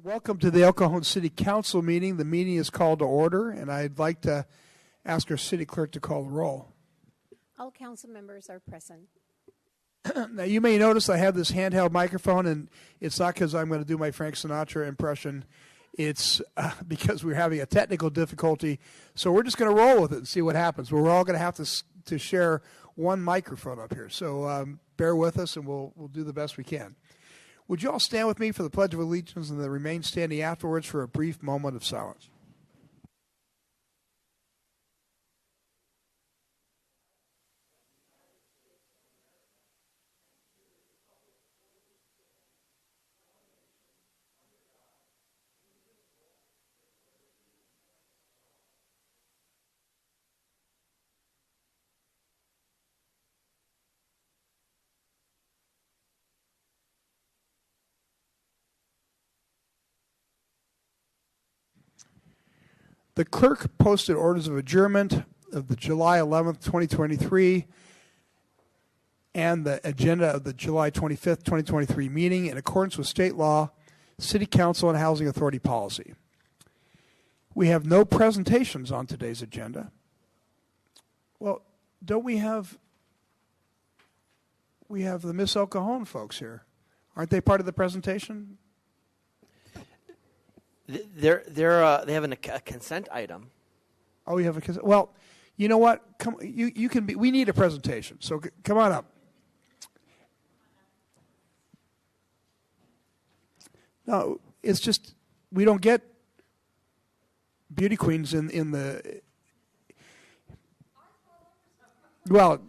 Welcome to the El Cajon City Council meeting. The meeting is called to order, and I'd like to ask our city clerk to call the roll. All council members are present. Now, you may notice I have this handheld microphone, and it's not because I'm going to do my Frank Sinatra impression. It's because we're having a technical difficulty, so we're just going to roll with it and see what happens. We're all going to have to share one microphone up here, so bear with us, and we'll do the best we can. Would you all stand with me for the Pledge of Allegiance and then remain standing afterwards for a brief moment of silence? The clerk posted orders of adjournment of the July 11th, 2023, and the agenda of the July 25th, 2023 meeting in accordance with state law, City Council, and Housing Authority policy. We have no presentations on today's agenda. Well, don't we have the Miss El Cajon folks here? Aren't they part of the presentation? They have a consent item. Oh, you have a consent. Well, you know what? Come, you can be. We need a presentation, so come on up. No, it's just we don't get beauty queens in the. Well.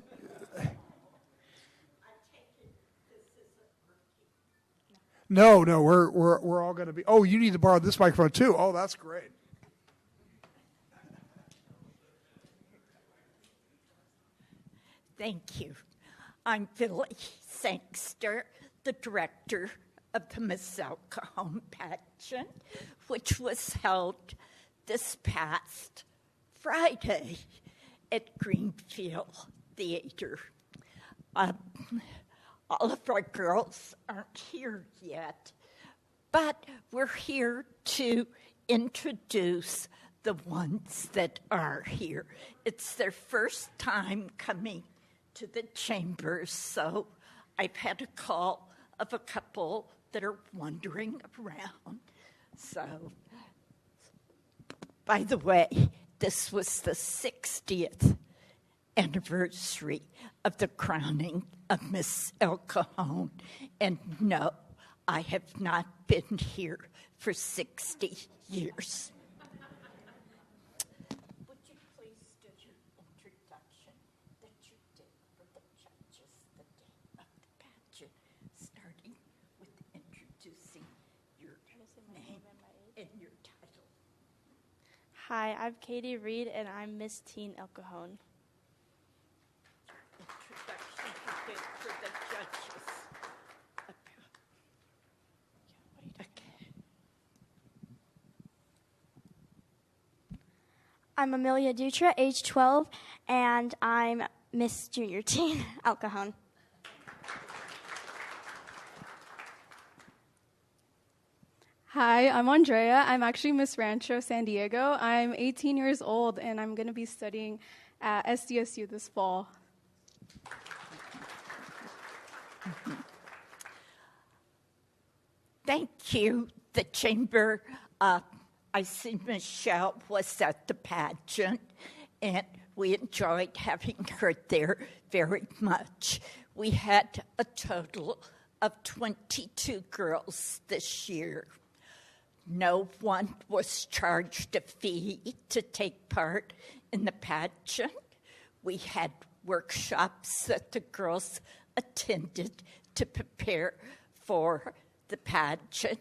No, we're all going to be. Oh, you need to borrow this microphone too. Oh, that's great. Thank you. I'm Billy Sangster, the director of the Miss El Cajon pageant, which was held this past Friday at Greenfield Theater. All of our girls aren't here yet, but we're here to introduce the ones that are here. It's their first time coming to the chambers, so I've had a call of a couple that are wandering around. So, by the way, this was the 60th anniversary of the crowning of Miss El Cajon. And no, I have not been here for 60 years. Would you please do your introduction that you did for the judges the day of the pageant, starting with introducing your name and your title. Hi, I'm Katie Reed, and I'm Miss Teen El Cajon. For the judges. Okay. I'm Amelia Dutra, age 12, and I'm Miss Junior Teen El Cajon. Hi, I'm Andrea. I'm actually Miss Rancho San Diego. I'm 18 years old, and I'm going to be studying at SDSU this fall. Thank you, the chamber. I see Michelle was at the pageant, and we enjoyed having her there very much. We had a total of 22 girls this year. No one was charged a fee to take part in the pageant. We had workshops that the girls attended to prepare for the pageant.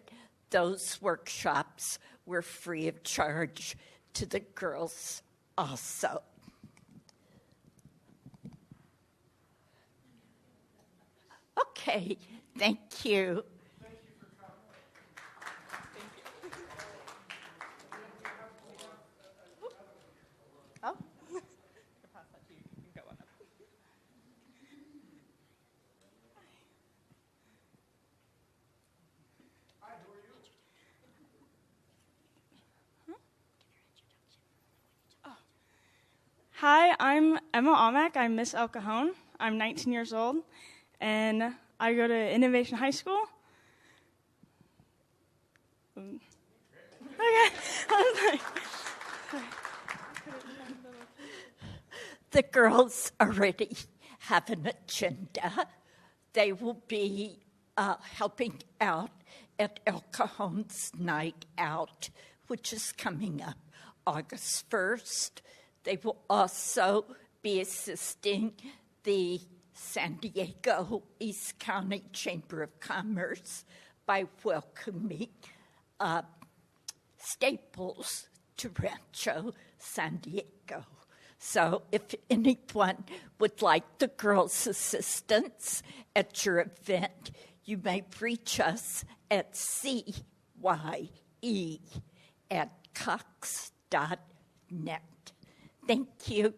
Those workshops were free of charge to the girls also. Okay, thank you. Thank you for coming. Oh. Hi, I'm Emma Almack. I'm Miss El Cajon. I'm 19 years old, and I go to Innovation High School. Okay. The girls already have an agenda. They will be helping out at El Cajon's Night Out, which is coming up August 1st. They will also be assisting the San Diego East County Chamber of Commerce by welcoming Staples to Rancho San Diego. So if anyone would like the girls' assistance at your event, you may reach us at cye@cox.net. Thank you.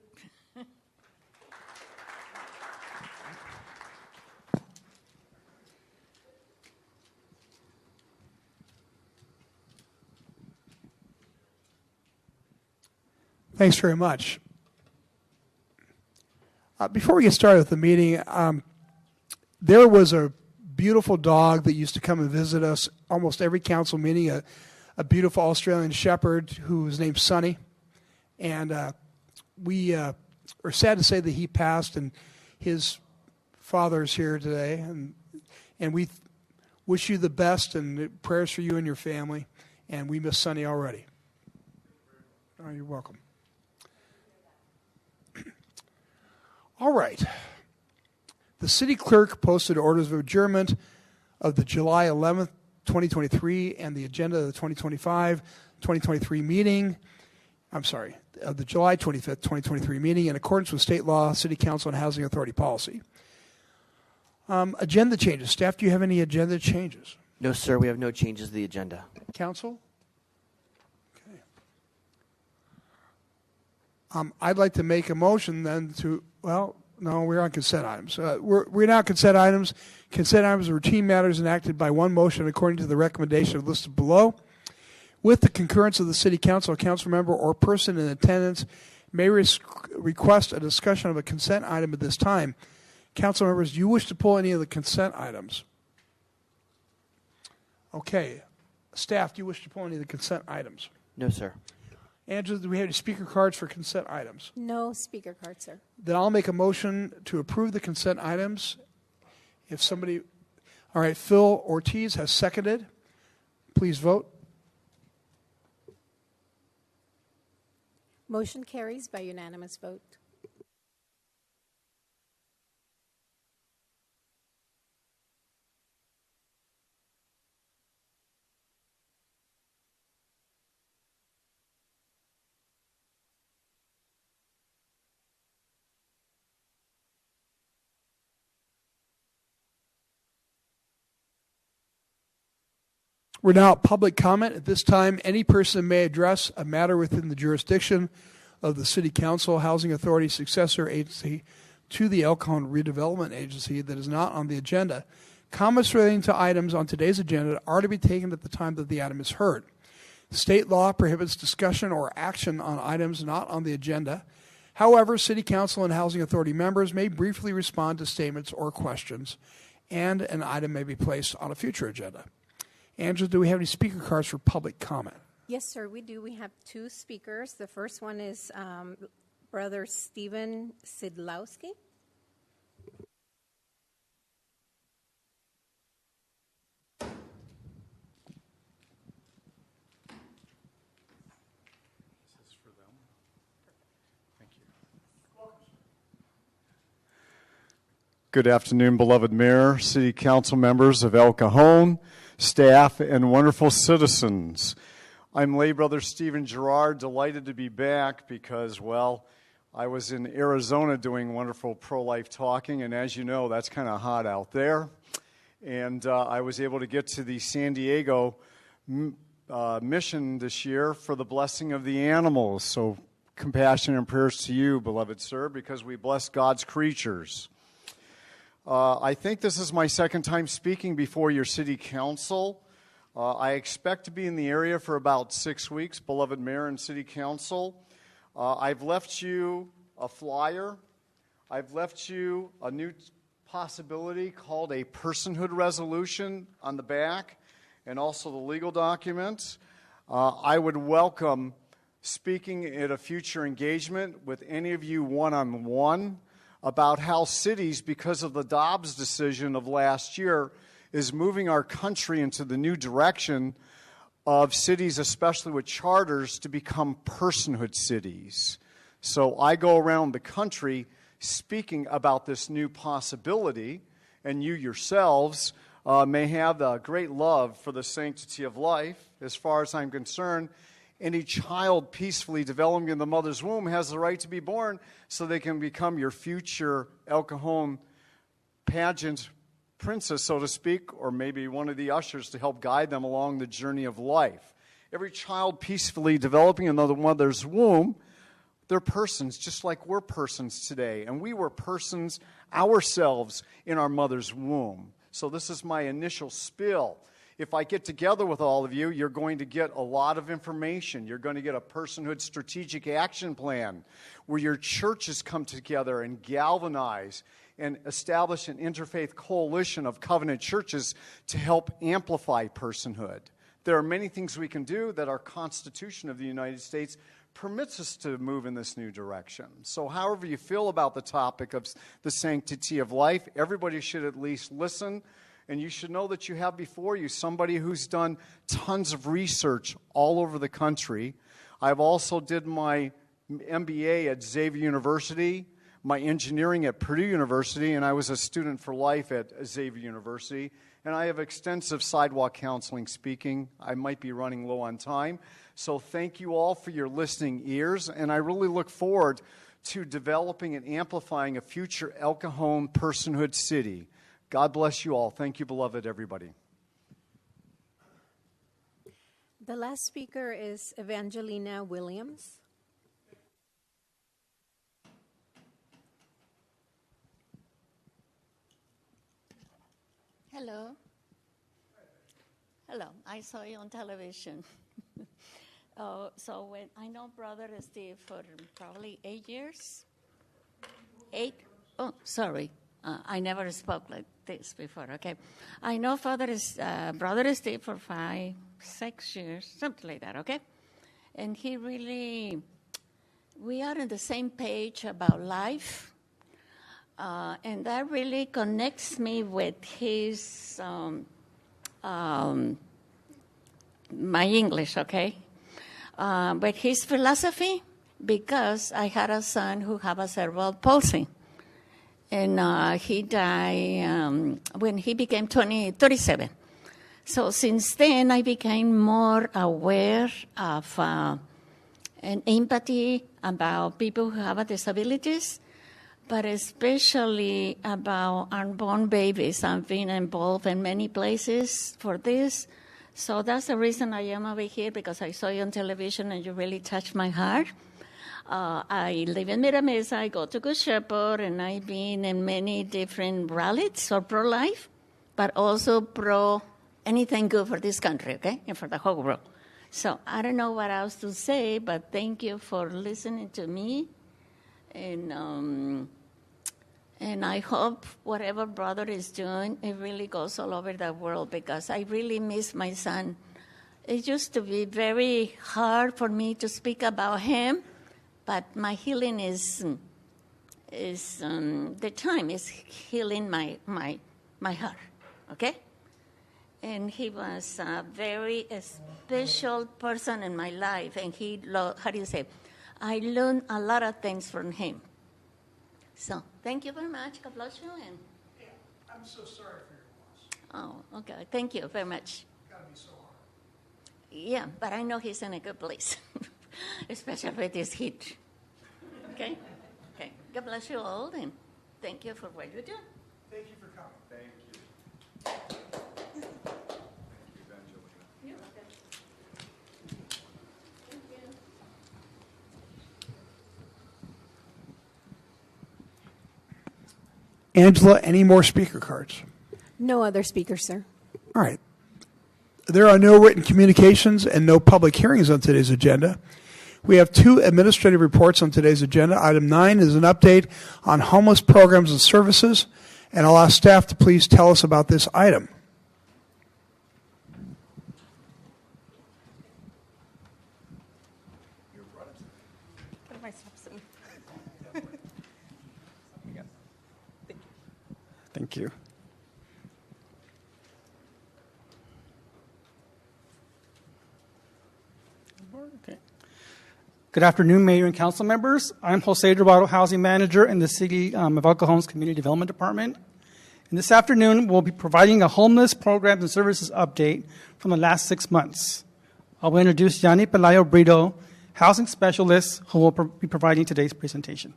Thanks very much. Before we get started with the meeting, there was a beautiful dog that used to come and visit us almost every council meeting, a beautiful Australian Shepherd who was named Sonny. And we are sad to say that he passed, and his father is here today. And we wish you the best and prayers for you and your family. And we miss Sonny already. Oh, you're welcome. All right. The city clerk posted orders of adjournment of the July 11th, 2023, and the agenda of the 2023 meeting. Of the July 25th, 2023 meeting in accordance with state law, city council, and housing authority policy. Agenda changes. Staff, do you have any agenda changes? No, sir, we have no changes to the agenda. Council? Okay. I'd like to make a motion then to, no, we're on consent items. We're now consent items. Consent items are routine matters enacted by one motion according to the recommendation listed below. With the concurrence of the city council, a council member or person in attendance may request a discussion of a consent item at this time. Council members, do you wish to pull any of the consent items? Okay. Staff, do you wish to pull any of the consent items? No, sir. Angela, do we have any speaker cards for consent items? No speaker card, sir. Then I'll make a motion to approve the consent items. If somebody, all right, Phil Ortiz has seconded. Please vote. Motion carries by unanimous vote. We're now at public comment. At this time, any person may address a matter within the jurisdiction of the City Council, Housing Authority, successor agency to the El Cajon Redevelopment Agency that is not on the agenda. Comments relating to items on today's agenda are to be taken at the time that the item is heard. State law prohibits discussion or action on items not on the agenda. However, City Council and Housing Authority members may briefly respond to statements or questions, and an item may be placed on a future agenda. Angela, do we have any speaker cards for public comment? Yes, sir, we do. We have two speakers. The first one is Brother Stephen Sidlowski. Good afternoon, beloved Mayor, City Council members of El Cajon, staff, and wonderful citizens. I'm lay brother Stephen Gerard, delighted to be back because, well, I was in Arizona doing wonderful pro-life talking, and as you know, that's kind of hot out there. And I was able to get to the San Diego mission this year for the blessing of the animals. So compassion and prayers to you, beloved sir, because we bless God's creatures. I think this is my second time speaking before your city council. I expect to be in the area for about 6 weeks, beloved mayor and city council. I've left you a flyer. I've left you a new possibility called a personhood resolution on the back, and also the legal documents. I would welcome speaking at a future engagement with any of you one-on-one about how cities, because of the Dobbs decision of last year, is moving our country into the new direction of cities, especially with charters, to become personhood cities. So I go around the country speaking about this new possibility, and you yourselves may have the great love for the sanctity of life. As far as I'm concerned, any child peacefully developing in the mother's womb has the right to be born so they can become your future El Cajon pageant princess, so to speak, or maybe one of the ushers to help guide them along the journey of life. Every child peacefully developing in the mother's womb, they're persons just like we're persons today. And we were persons ourselves in our mother's womb. So this is my initial spiel. If I get together with all of you, you're going to get a lot of information. You're going to get a personhood strategic action plan where your churches come together and galvanize and establish an interfaith coalition of covenant churches to help amplify personhood. There are many things we can do that our Constitution of the United States permits us to move in this new direction. So however you feel about the topic of the sanctity of life, everybody should at least listen. And you should know that you have before you somebody who's done tons of research all over the country. I've also did my MBA at Xavier University, my engineering at Purdue University, and I was a student for life at Xavier University. And I have extensive sidewalk counseling speaking. I might be running low on time. So thank you all for your listening ears. And I really look forward to developing and amplifying a future El Cajon personhood city. God bless you all. Thank you, beloved everybody. The last speaker is Evangelina Williams. Hello. Hello. I saw you on television. So when I know Brother Steve for probably 8 years. 8? Oh, sorry. I never spoke like this before. Okay. I know Brother Steve for 5, 6 years, something like that. Okay. And he really, we are on the same page about life. And that really connects me with his, my English, okay? But his philosophy, because I had a son who had a cerebral palsy. And he died when he became 37. So since then, I became more aware of and empathy about people who have disabilities, but especially about unborn babies. I've been involved in many places for this. So that's the reason I am over here, because I saw you on television and you really touched my heart. I live in Miramesa, I go to Good Shepherd, and I've been in many different rallies for pro-life, but also anything good for this country, okay, and for the whole world. So I don't know what else to say, but thank you for listening to me. And I hope whatever brother is doing, it really goes all over the world, because I really miss my son. It used to be very hard for me to speak about him, but my healing is the time is healing my heart, okay? And he was a very special person in my life, and I learned a lot of things from him. So, thank you very much. God bless you. And Yeah, I'm so sorry for your loss. oh, okay. Thank you very much. Gotta be so hard. Yeah, but I know he's in a good place, especially with this heat. Okay? Okay. God bless you all, and thank you for what you do. Thank you for coming. Thank you. Thank you, Evangelina. You're welcome. Thank you. Angela, any more speaker cards? No other speakers, sir. All right. There are no written communications and no public hearings on today's agenda. We have 2 administrative reports on today's agenda. Item 9 is an update on homeless programs and services, and I'll ask staff to please tell us about this item. Thank you. Okay. Good afternoon, Mayor and Council members. I'm Jose Dorado, Housing Manager in the City of El Cajon's Community Development Department. And this afternoon, we'll be providing a homeless programs and services update from the last 6 months. I will introduce Yanni Pelayo Brito, Housing Specialist, who will be providing today's presentation.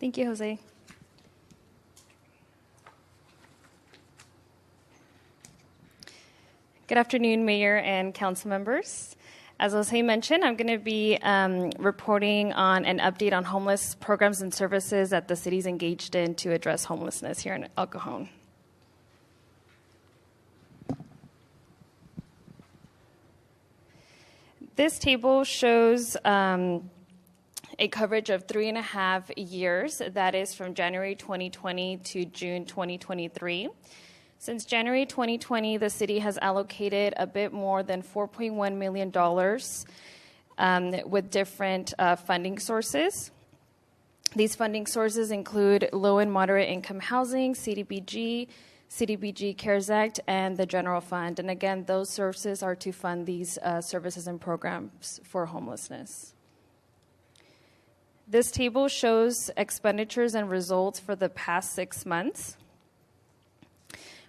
Thank you, Jose. Good afternoon, Mayor and Council members. As Jose mentioned, I'm going to be reporting on an update on homeless programs and services that the city's engaged in to address homelessness here in El Cajon. This table shows a coverage of 3.5 years. That is from January 2020 to June 2023. Since January 2020, the city has allocated a bit more than $4.1 million with different funding sources. These funding sources include low and moderate income housing, CDBG, CDBG CARES Act, and the general fund. And again, those sources are to fund these services and programs for homelessness. This table shows expenditures and results for the past 6 months.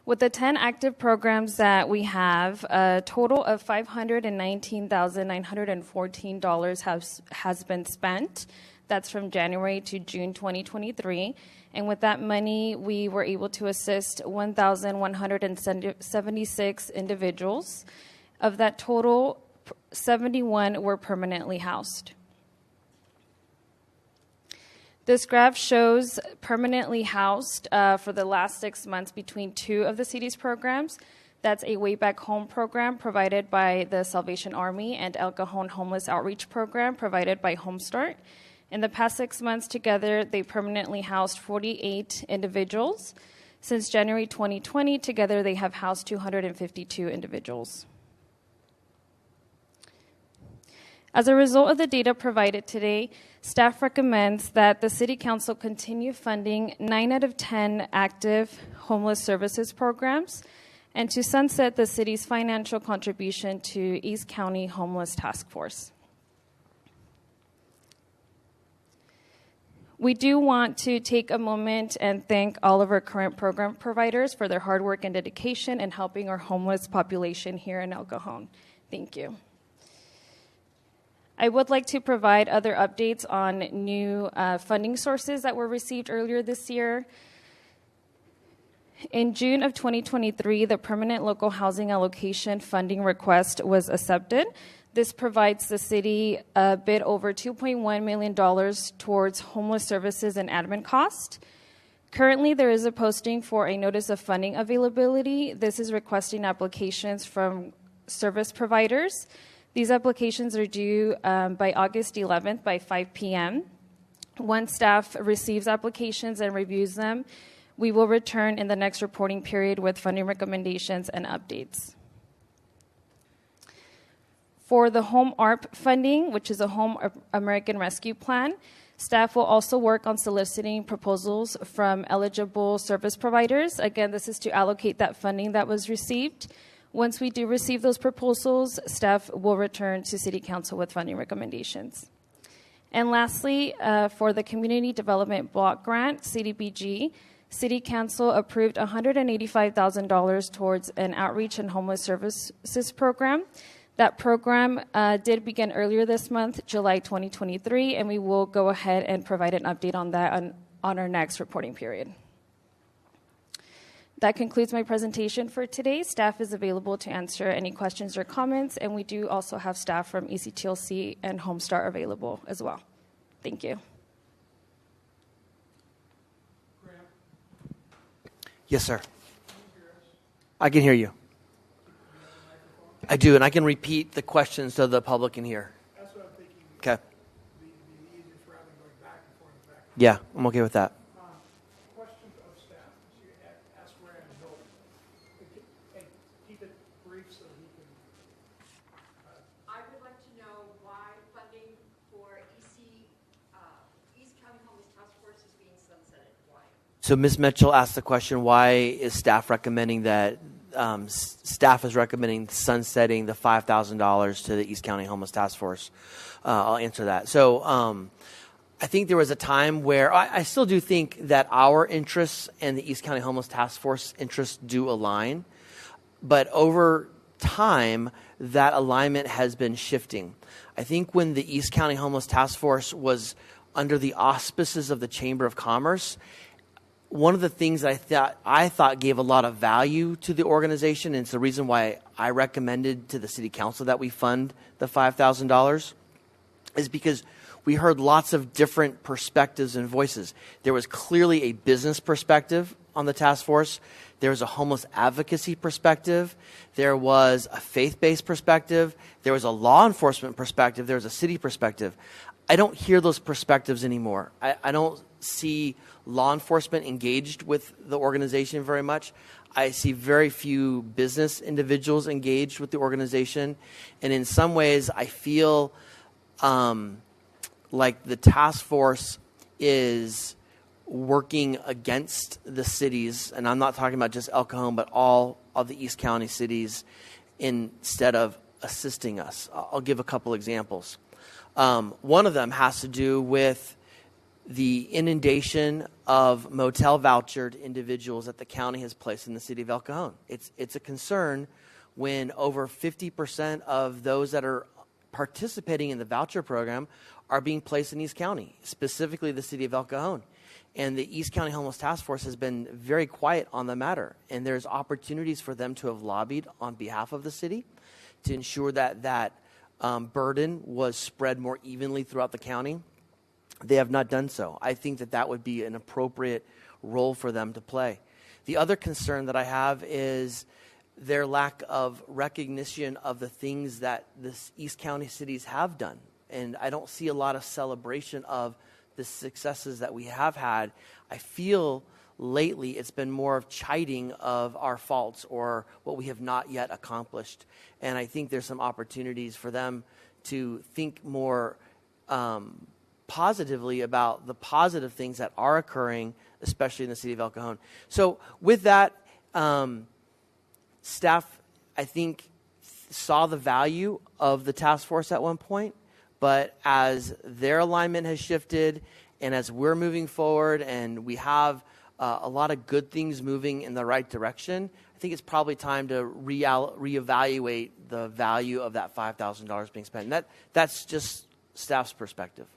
With the 10 active programs that we have, a total of $519,914 has been spent. That's from January to June 2023. And with that money, we were able to assist 1,176 individuals. Of that total, 71 were permanently housed. This graph shows permanently housed for the last 6 months between 2 of the city's programs. That's a Way Back Home program provided by the Salvation Army and El Cajon Homeless Outreach Program provided by Home Start. In the past 6 months together, they permanently housed 48 individuals. Since January 2020, together they have housed 252 individuals. As a result of the data provided today, staff recommends that the City Council continue funding 9 out of 10 active homeless services programs and to sunset the city's financial contribution to East County Homeless Task Force. We do want to take a moment and thank all of our current program providers for their hard work and dedication in helping our homeless population here in El Cajon. Thank you. I would like to provide other updates on new funding sources that were received earlier this year. In June of 2023, the Permanent Local Housing Allocation Funding Request was accepted. This provides the city a bit over $2.1 million towards homeless services and admin costs. Currently, there is a posting for a notice of funding availability. This is requesting applications from service providers. These applications are due by August 11th by 5 p.m. Once staff receives applications and reviews them, we will return in the next reporting period with funding recommendations and updates. For the Home ARP funding, which is a Home American Rescue Plan, staff will also work on soliciting proposals from eligible service providers. Again, this is to allocate that funding that was received. Once we do receive those proposals, staff will return to City Council with funding recommendations. And lastly, for the Community Development Block Grant, CDBG, City Council approved $185,000 towards an outreach and homeless services program. That program did begin earlier this month, July 2023, and we will go ahead and provide an update on that on our next reporting period. That concludes my presentation for today. Staff is available to answer any questions or comments, and we do also have staff from ECTLC and Homestar available as well. Thank you. Yes, sir. I can hear you. I do, and I can repeat the question so the public can hear. That's what I'm thinking. Okay. Be easier for rather than going back and forth and back. Yeah, I'm okay with that. Questions of staff. So you ask Rand and Bill. And keep it brief so he can. I would like to know why funding for East County Homeless Task Force is being sunsetted. Why? So Ms. Mitchell asked the question, why is staff recommending that, staff is recommending sunsetting the $5,000 to the East County Homeless Task Force? I'll answer that. So I think there was a time where I still do think that our interests and the East County Homeless Task Force interests do align. But over time, that alignment has been shifting. I think when the East County Homeless Task Force was under the auspices of the Chamber of Commerce, one of the things that I thought gave a lot of value to the organization, and it's the reason why I recommended to the City Council that we fund the $5,000, is because we heard lots of different perspectives and voices. There was clearly a business perspective on the task force. There was a homeless advocacy perspective. There was a faith-based perspective. There was a law enforcement perspective. There was a city perspective. I don't hear those perspectives anymore. I don't see law enforcement engaged with the organization very much. I see very few business individuals engaged with the organization. And in some ways, I feel like the task force is working against the cities, and I'm not talking about just El Cajon, but all of the East County cities, instead of assisting us. I'll give a couple examples. One of them has to do with the inundation of motel vouchered individuals that the county has placed in the city of El Cajon. It's a concern when over 50% of those that are participating in the voucher program are being placed in East County, specifically the city of El Cajon. And the East County Homeless Task Force has been very quiet on the matter. And there's opportunities for them to have lobbied on behalf of the city to ensure that burden was spread more evenly throughout the county. They have not done so. I think that would be an appropriate role for them to play. The other concern that I have is their lack of recognition of the things that the East County cities have done. And I don't see a lot of celebration of the successes that we have had. I feel lately it's been more of chiding of our faults or what we have not yet accomplished. And I think there's some opportunities for them to think more positively about the positive things that are occurring, especially in the city of El Cajon. So with that, staff, I think, saw the value of the task force at one point, but as their alignment has shifted and as we're moving forward and we have a lot of good things moving in the right direction, I think it's probably time to reevaluate the value of that $5,000 being spent. And that's just staff's perspective.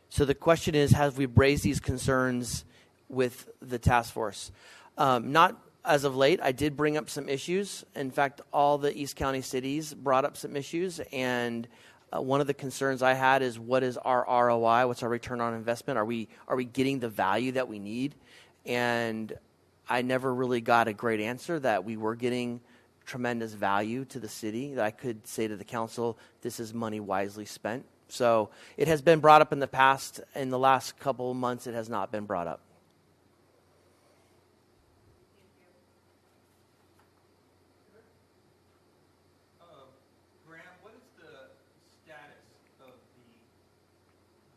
So the question is, have we raised these concerns with the task force? Not as of late. I did bring up some issues. In fact, all the East County cities brought up some issues. And one of the concerns I had is, what is our ROI? What's our return on investment? Are we getting the value that we need? And I never really got a great answer that we were getting tremendous value to the city, that I could say to the council, this is money wisely spent. So it has been brought up in the past. In the last couple of months, it has not been brought up. Graham, what is the status of the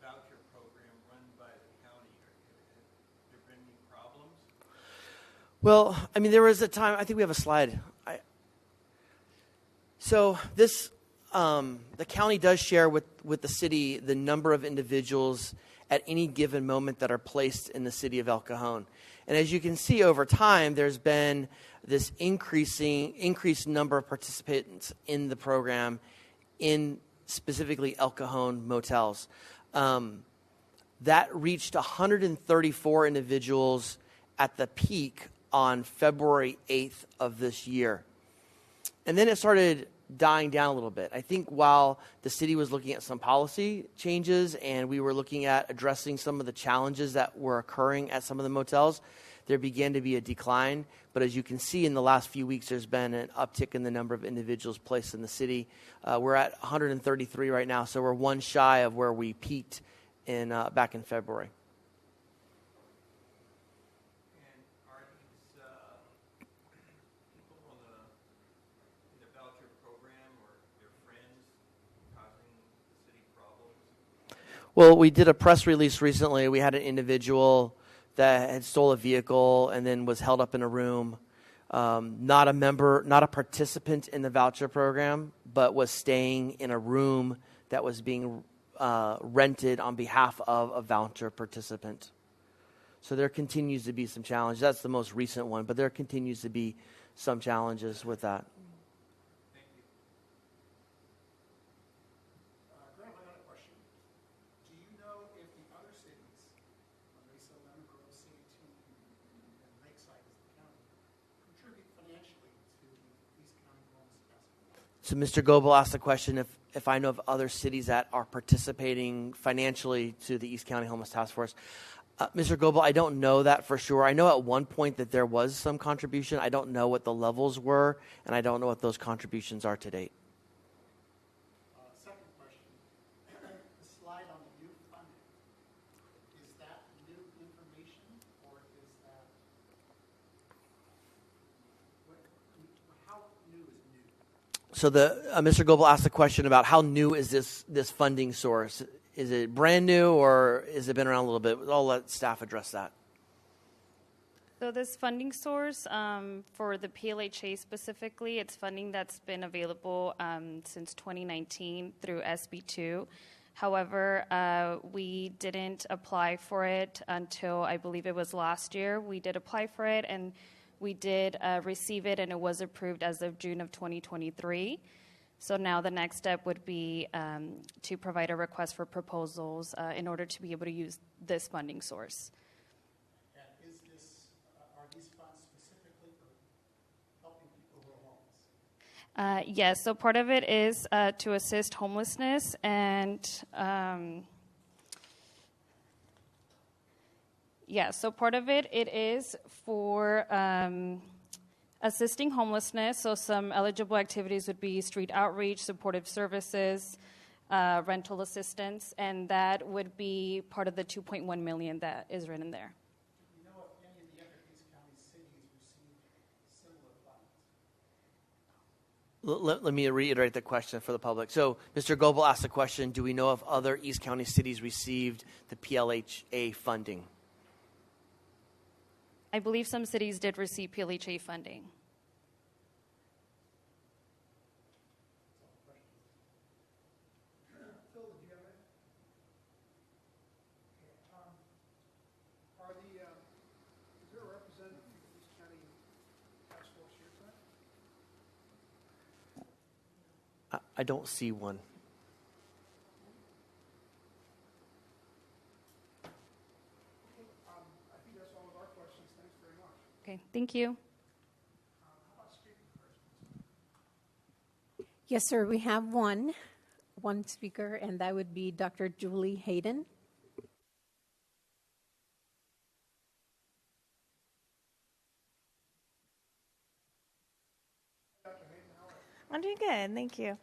voucher program run by the county? Have there been any problems? Well, I mean, there was a time, I think we have a slide. So this... the county does share with the city the number of individuals at any given moment that are placed in the city of El Cajon. And as you can see over time, there's been this increased number of participants in the program in specifically El Cajon motels. That reached 134 individuals at the peak on February 8th of this year. And then it started dying down a little bit. I think while the city was looking at some policy changes and we were looking at addressing some of the challenges that were occurring at some of the motels, there began to be a decline. But as you can see in the last few weeks, there's been an uptick in the number of individuals placed in the city. We're at 133 right now, so we're one shy of where we peaked back in February. And are these people in the voucher program or their friends causing the city problems? Well, we did a press release recently. We had an individual that had stole a vehicle and then was held up in a room. Not a member, not a participant in the voucher program, but was staying in a room that was being rented on behalf of a voucher participant. So there continues to be some challenges. That's the most recent one, but there continues to be some challenges with that. Graham, I got a question. Do you know if the other cities, Mesa, Lemongrove, City 2, and Lakeside as the county, contribute financially to the East County Homeless Task Force? So Mr. Goebel asked the question if I know of other cities that are participating financially to the East County Homeless Task Force. Mr. Goebel, I don't know that for sure. I know at one point that there was some contribution. I don't know what the levels were, and I don't know what those contributions are to date. Second question. The slide on the new funding, is that new information or is that, how new is new? So Mr. Goebel asked the question about how new is this funding source? Is it brand new or has it been around a little bit? I'll let staff address that. So this funding source for the PLHA specifically, it's funding that's been available since 2019 through SB2. However, we didn't apply for it until I believe it was last year. We did apply for it and we did receive it, and it was approved as of June of 2023. So now the next step would be to provide a request for proposals in order to be able to use this funding source. And are these funds specifically for helping people who are homeless? Yes, so part of it is to assist homelessness, and so part of it is for assisting homelessness. So some eligible activities would be street outreach, supportive services, rental assistance, and that would be part of the $2.1 million that is written there. Do you know if any of the other East County cities received similar funds? Let me reiterate the question for the public. So Mr. Goebel asked the question, do we know if other East County cities received the PLHA funding? I believe some cities did receive PLHA funding. Phil, did you have it? Is there a representative from the East County Task Force here tonight? I don't see one. Okay, thank you. Yes, sir, we have one speaker, and that would be Dr. Julie Hayden. I'm doing good, thank you.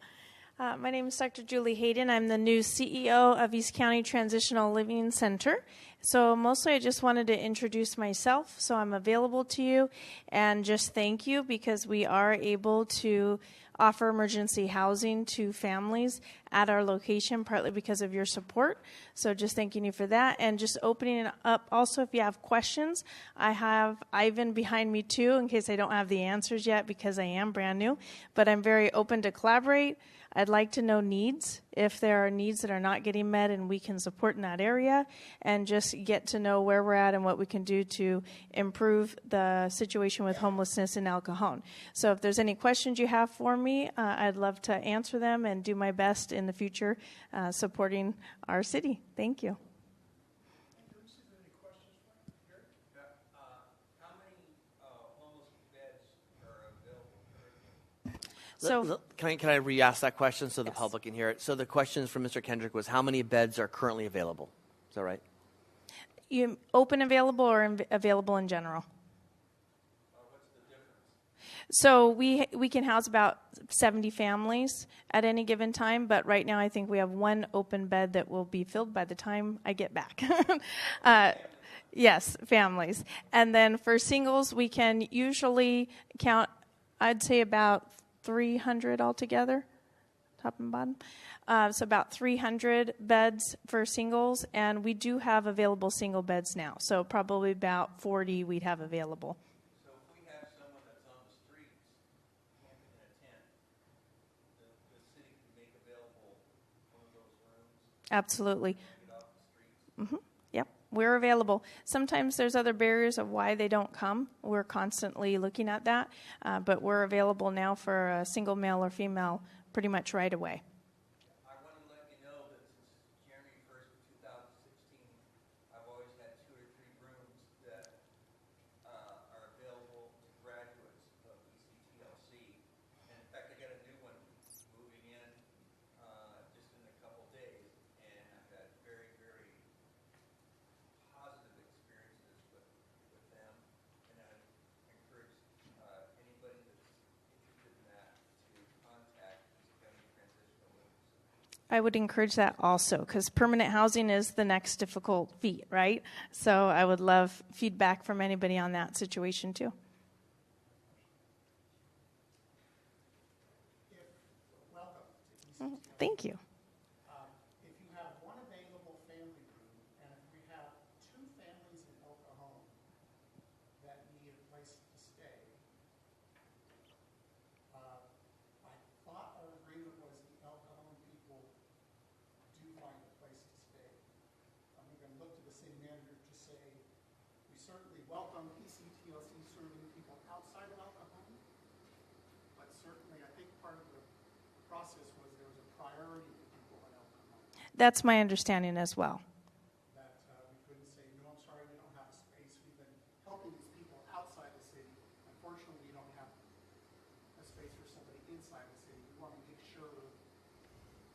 My name is Dr. Julie Hayden. I'm the new CEO of East County Transitional Living Center. So mostly I just wanted to introduce myself, so I'm available to you, and just thank you because we are able to offer emergency housing to families at our location, partly because of your support. So just thanking you for that, and just opening it up. Also, if you have questions, I have Ivan behind me too, in case I don't have the answers yet because I am brand new, but I'm very open to collaborate. I'd like to know needs, if there are needs that are not getting met and we can support in that area, and just get to know where we're at and what we can do to improve the situation with homelessness in El Cajon. So if there's any questions you have for me, I'd love to answer them and do my best in the future supporting our city. Thank you. So Can I re-ask that question so the public can hear it? So the question from Mr. Kendrick was, how many beds are currently available? Is that right? you open available or available in general? So we can house about 70 families at any given time, but right now I think we have one open bed that will be filled by the time I get back. Yes, families. And then for singles, we can usually count, I'd say about 300 altogether, top and bottom. So about 300 beds for singles, and we do have available single beds now. So probably about 40 we'd have available. So if we have someone that's on the streets camping in a tent, the city can make available one of those rooms? Absolutely. Get off the streets? Yep, we're available. Sometimes there's other barriers of why they don't come. We're constantly looking at that, but we're available now for a single male or female pretty much right away. I want to let you know that since January 1st of 2016, I've always had 2 or 3 rooms that are available to graduates of ECTLC. And in fact, I got a new one moving in just in a couple days, and I've had very, very positive experiences with them. And I encourage anybody that's interested in that to contact East County Transitional Living Center. I would encourage that also, because permanent housing is the next difficult feat, right? So I would love feedback from anybody on that situation too. Thank you. If you have one available family room, and if we have 2 families in El Cajon that need a place to stay, I thought our agreement was the El Cajon people do find a place to stay. I'm going to look to the city manager to say, we certainly welcome ECTLC serving people outside of El Cajon, but certainly I think part of the process was there was a priority to people in El Cajon. That's my understanding as well. That we couldn't say, no, I'm sorry, we don't have a space. We've been helping these people outside the city. Unfortunately, we don't have a space for somebody inside the city. We want to make sure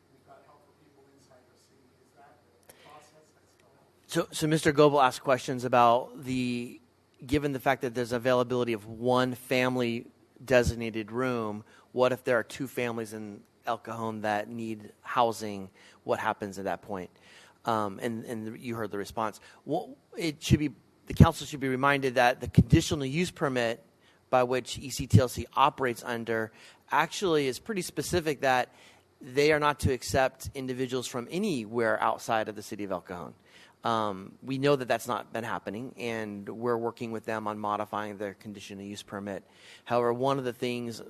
we've got help for people inside the city. Is that the process that's still happening? So Mr. Goebel asked questions about given the fact that there's availability of one family designated room, what if there are 2 families in El Cajon that need housing? What happens at that point? And you heard the response. Well, the council should be reminded that the conditional use permit by which ECTLC operates under actually is pretty specific that they are not to accept individuals from anywhere outside of the city of El Cajon. We know that that's not been happening, and we're working with them on modifying their conditional use permit. However, one of the things,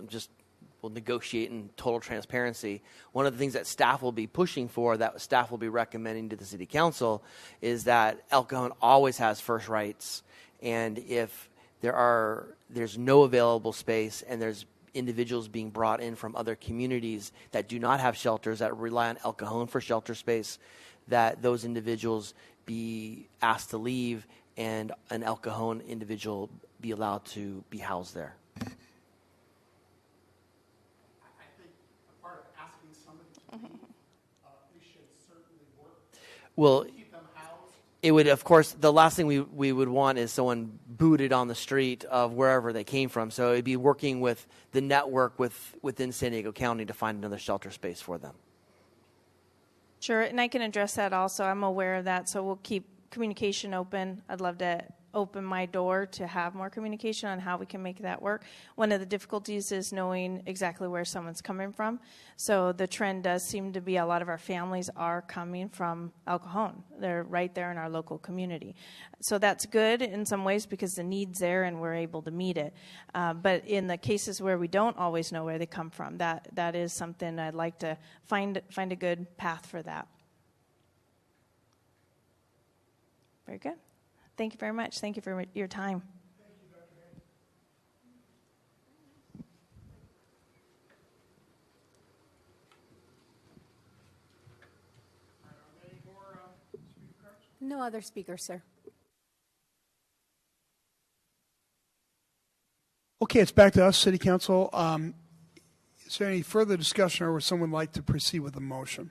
we'll negotiate in total transparency, one of the things that staff will be pushing for, that staff will be recommending to the city council, is that El Cajon always has first rights, and if there's no available space and there's individuals being brought in from other communities that do not have shelters, that rely on El Cajon for shelter space, that those individuals be asked to leave and an El Cajon individual be allowed to be housed there. I think a part of asking somebody to leave, we should certainly work Well, to keep them housed. it would, of course, the last thing we would want is someone booted on the street of wherever they came from. So it'd be working with the network within San Diego County to find another shelter space for them. Sure, and I can address that also. I'm aware of that, so we'll keep communication open. I'd love to open my door to have more communication on how we can make that work. One of the difficulties is knowing exactly where someone's coming from. So the trend does seem to be a lot of our families are coming from El Cajon. They're right there in our local community. So that's good in some ways because the need's there and we're able to meet it. But in the cases where we don't always know where they come from, that is something I'd like to find a good path for that. Very good. Thank you very much. Thank you for your time. Thank you, Dr. Hayden. Are there any more speaker cards? No other speakers, sir. Okay, it's back to us, City Council. Is there any further discussion, or would someone like to proceed with the motion?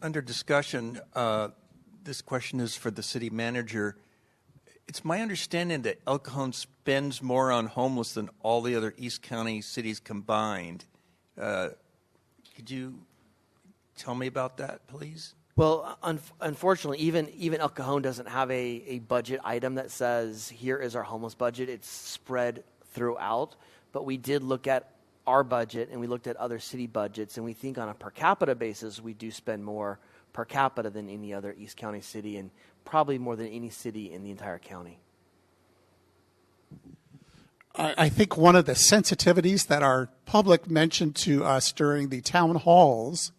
Under discussion, this question is for the city manager. It's my understanding that El Cajon spends more on homeless than all the other East County cities combined. Could you tell me about that, please? Well, unfortunately, even El Cajon doesn't have a budget item that says, here is our homeless budget. It's spread throughout. But we did look at our budget, and we looked at other city budgets, and we think on a per capita basis, we do spend more per capita than any other East County city, and probably more than any city in the entire county. I think one of the sensitivities that our public mentioned to us during the town halls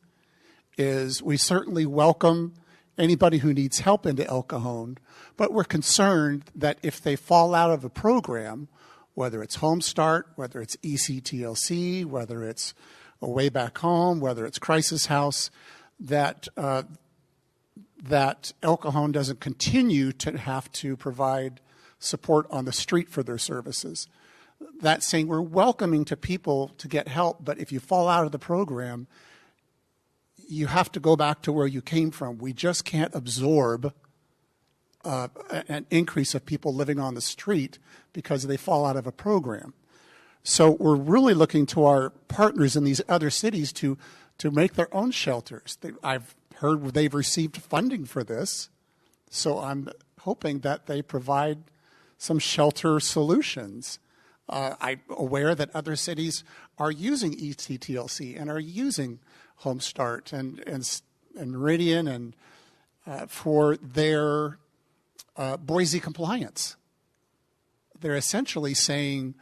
is we certainly welcome anybody who needs help into El Cajon, but we're concerned that if they fall out of a program, whether it's Home Start, whether it's ECTLC, whether it's a Way Back Home, whether it's Crisis House, that El Cajon doesn't continue to have to provide support on the street for their services. That's saying we're welcoming to people to get help, but if you fall out of the program, you have to go back to where you came from. We just can't absorb an increase of people living on the street because they fall out of a program. So we're really looking to our partners in these other cities to make their own shelters. I've heard they've received funding for this, so I'm hoping that they provide some shelter solutions. I'm aware that other cities are using ECTLC and are using Home Start and Meridian and for their Boise compliance. They're essentially saying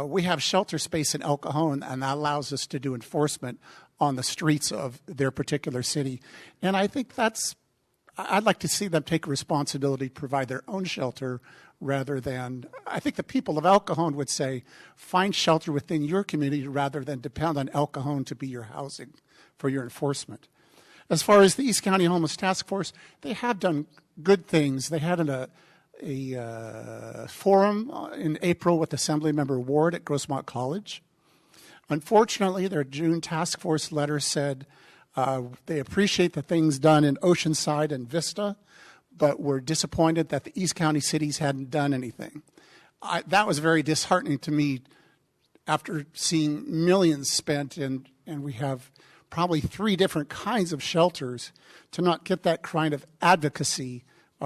we have shelter space in El Cajon, and that allows us to do enforcement on the streets of their particular city. And I think I'd like to see them take responsibility to provide their own shelter rather than, I think the people of El Cajon would say, find shelter within your community rather than depend on El Cajon to be your housing for your enforcement. As far as the East County Homeless Task Force, they have done good things. They had a forum in April with Assemblymember Ward at Grossmont College. Unfortunately, their June task force letter said they appreciate the things done in Oceanside and Vista, but were disappointed that the East County cities hadn't done anything. That was very disheartening to me after seeing millions spent, and we have probably 3 different kinds of shelters, to not get that kind of advocacy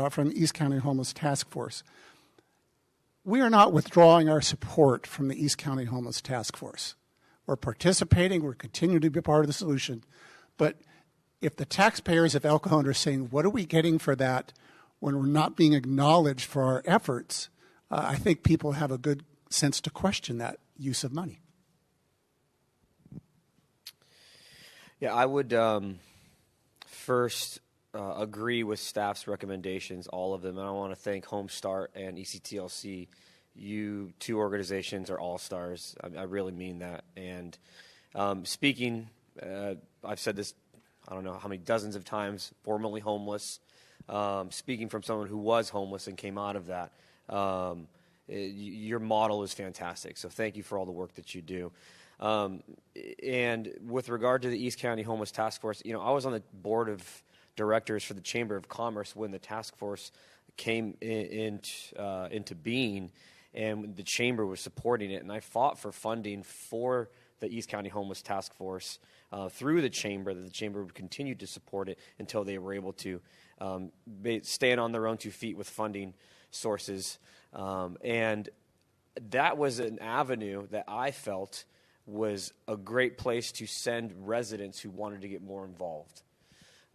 from the East County Homeless Task Force. We are not withdrawing our support from the East County Homeless Task Force. We're participating, we're continuing to be part of the solution, but if the taxpayers of El Cajon are saying, what are we getting for that when we're not being acknowledged for our efforts, I think people have a good sense to question that use of money. Yeah, I would first agree with staff's recommendations, all of them, and I want to thank Home Start and ECTLC. You 2 organizations are all-stars. I really mean that. And speaking, I've said this, I don't know how many dozens of times, formerly homeless, speaking from someone who was homeless and came out of that. Your model is fantastic, so thank you for all the work that you do. And with regard to the East County Homeless Task Force, I was on the board of directors for the Chamber of Commerce when the task force came into being, and the Chamber was supporting it. And I fought for funding for the East County Homeless Task Force through the Chamber, that the Chamber would continue to support it until they were able to stand on their own 2 feet with funding sources. And that was an avenue that I felt was a great place to send residents who wanted to get more involved.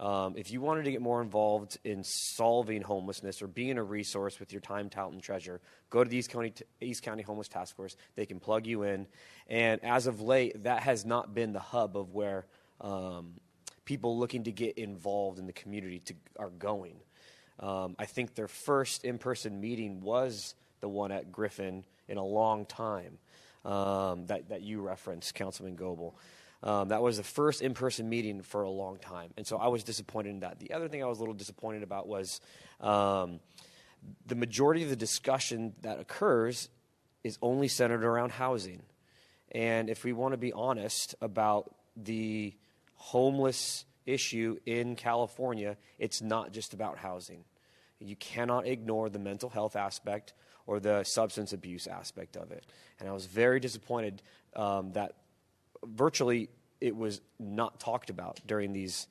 If you wanted to get more involved in solving homelessness or being a resource with your time, talent, and treasure, go to the East County Homeless Task Force. They can plug you in. And as of late, that has not been the hub of where people looking to get involved in the community are going. I think their first in-person meeting was the one at Griffin in a long time that you referenced, Councilman Goebel. That was the first in-person meeting for a long time. And so I was disappointed in that. The other thing I was a little disappointed about was the majority of the discussion that occurs is only centered around housing. And if we want to be honest about the homeless issue in California, it's not just about housing. You cannot ignore the mental health aspect or the substance abuse aspect of it. And I was very disappointed that virtually it was not talked about during these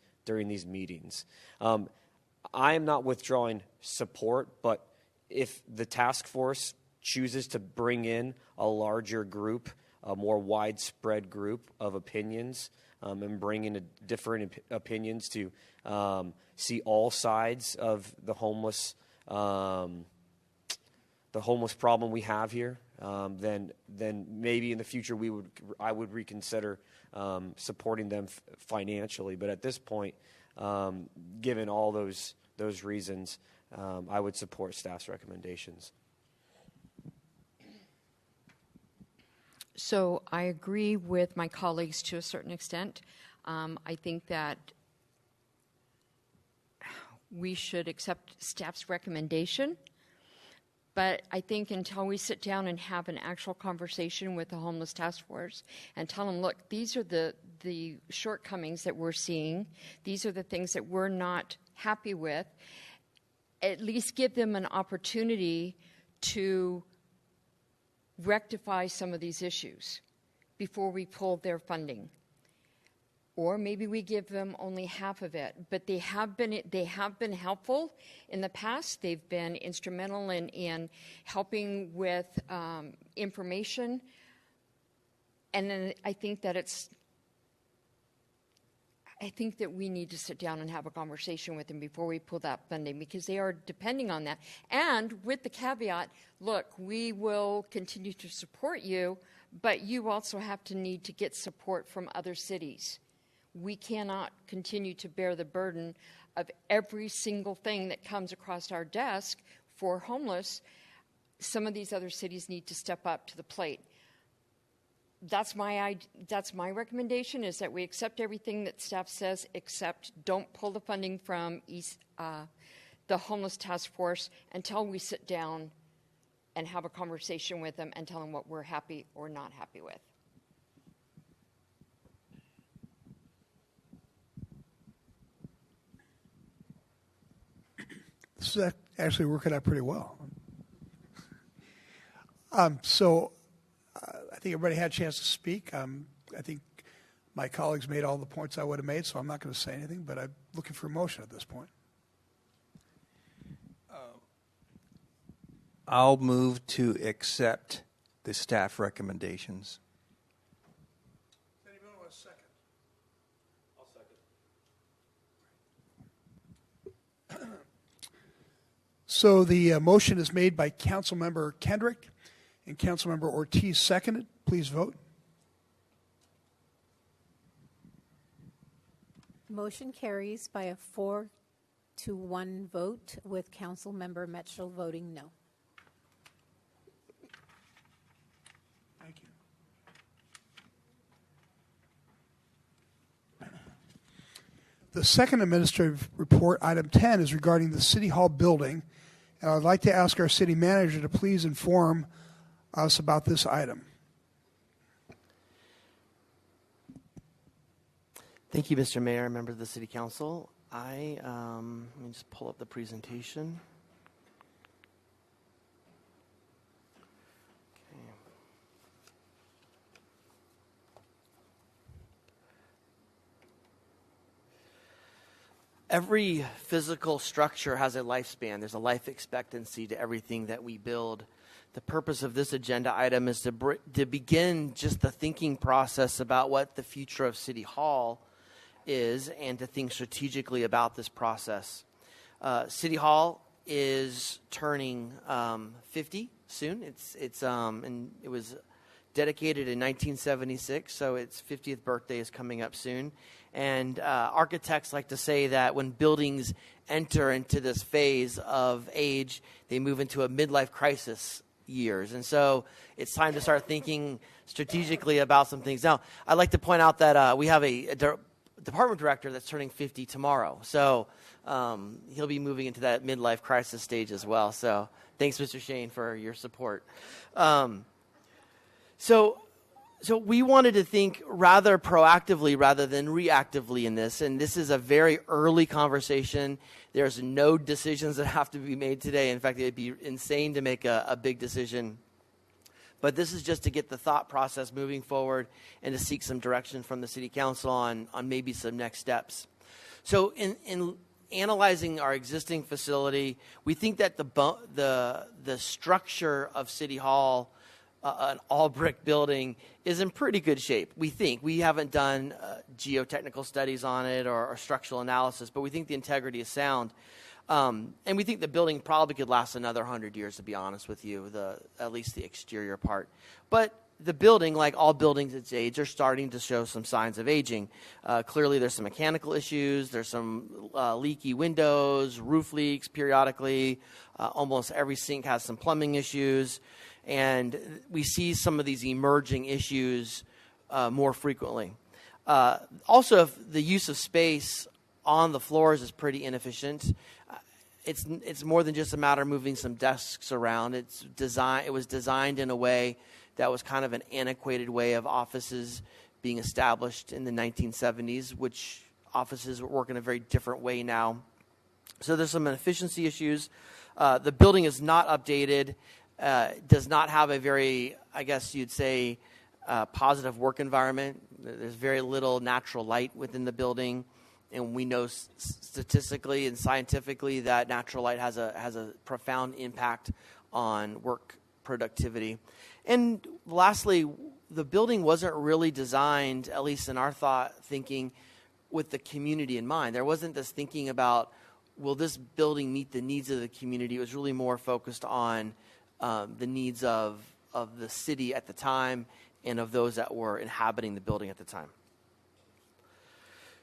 meetings. I am not withdrawing support, but if the task force chooses to bring in a larger group, a more widespread group of opinions, and bring in different opinions to see all sides of the homeless problem we have here, then maybe in the future I would reconsider supporting them financially. But at this point, given all those reasons, I would support staff's recommendations. So I agree with my colleagues to a certain extent. I think that we should accept staff's recommendation. But I think until we sit down and have an actual conversation with the homeless task force and tell them, look, these are the shortcomings that we're seeing. These are the things that we're not happy with. At least give them an opportunity to rectify some of these issues before we pull their funding. Or maybe we give them only half of it. But they have been helpful in the past. They've been instrumental in helping with information. And then I think that we need to sit down and have a conversation with them before we pull that funding, because they are depending on that. And with the caveat, look, we will continue to support you, but you also have to need to get support from other cities. We cannot continue to bear the burden of every single thing that comes across our desk for homeless. Some of these other cities need to step up to the plate. That's my recommendation, is that we accept everything that staff says, except don't pull the funding from the homeless task force until we sit down and have a conversation with them and tell them what we're happy or not happy with. This is actually working out pretty well. I think everybody had a chance to speak. I think my colleagues made all the points I would have made, so I'm not going to say anything, but I'm looking for a motion at this point. I'll move to accept the staff recommendations. Does anyone want a second? I'll second. So the motion is made by Councilmember Kendrick and Councilmember Ortiz seconded. Please vote. Motion carries by a 4-1 vote, with Councilmember Mitchell voting no. Thank you. The second administrative report, item 10, is regarding the City Hall building. And I'd like to ask our city manager to please inform us about this item. Thank you, Mr. Mayor, members of the City Council. Let me just pull up the presentation. Okay. Every physical structure has a lifespan. There's a life expectancy to everything that we build. The purpose of this agenda item is to begin just the thinking process about what the future of City Hall is, and to think strategically about this process. City Hall is turning 50 soon. And it was dedicated in 1976, so its 50th birthday is coming up soon. And architects like to say that when buildings enter into this phase of age, they move into a midlife crisis years. And so it's time to start thinking strategically about some things. Now, I'd like to point out that we have a department director that's turning 50 tomorrow. So he'll be moving into that midlife crisis stage as well. So thanks, Mr. Shane, for your support. So we wanted to think rather proactively rather than reactively in this, and this is a very early conversation. There's no decisions that have to be made today. In fact, it'd be insane to make a big decision. But this is just to get the thought process moving forward and to seek some direction from the City Council on maybe some next steps. So in analyzing our existing facility, we think that the structure of City Hall, an all-brick building, is in pretty good shape. We think. We haven't done geotechnical studies on it or structural analysis, but we think the integrity is sound. And we think the building probably could last another 100 years, to be honest with you, at least the exterior part. But the building, like all buildings its age, are starting to show some signs of aging. Clearly, there's some mechanical issues. There's some leaky windows, roof leaks periodically. Almost every sink has some plumbing issues. And we see some of these emerging issues more frequently. Also, if the use of space on the floors is pretty inefficient. It's more than just a matter of moving some desks around. It was designed in a way that was kind of an antiquated way of offices being established in the 1970s, which offices work in a very different way now. So there's some efficiency issues. The building is not updated, does not have a very, I guess you'd say, positive work environment. There's very little natural light within the building. And we know statistically and scientifically that natural light has a profound impact on work productivity. And lastly, the building wasn't really designed, at least in our thinking, with the community in mind. There wasn't this thinking about, will this building meet the needs of the community? It was really more focused on the needs of the city at the time and of those that were inhabiting the building at the time.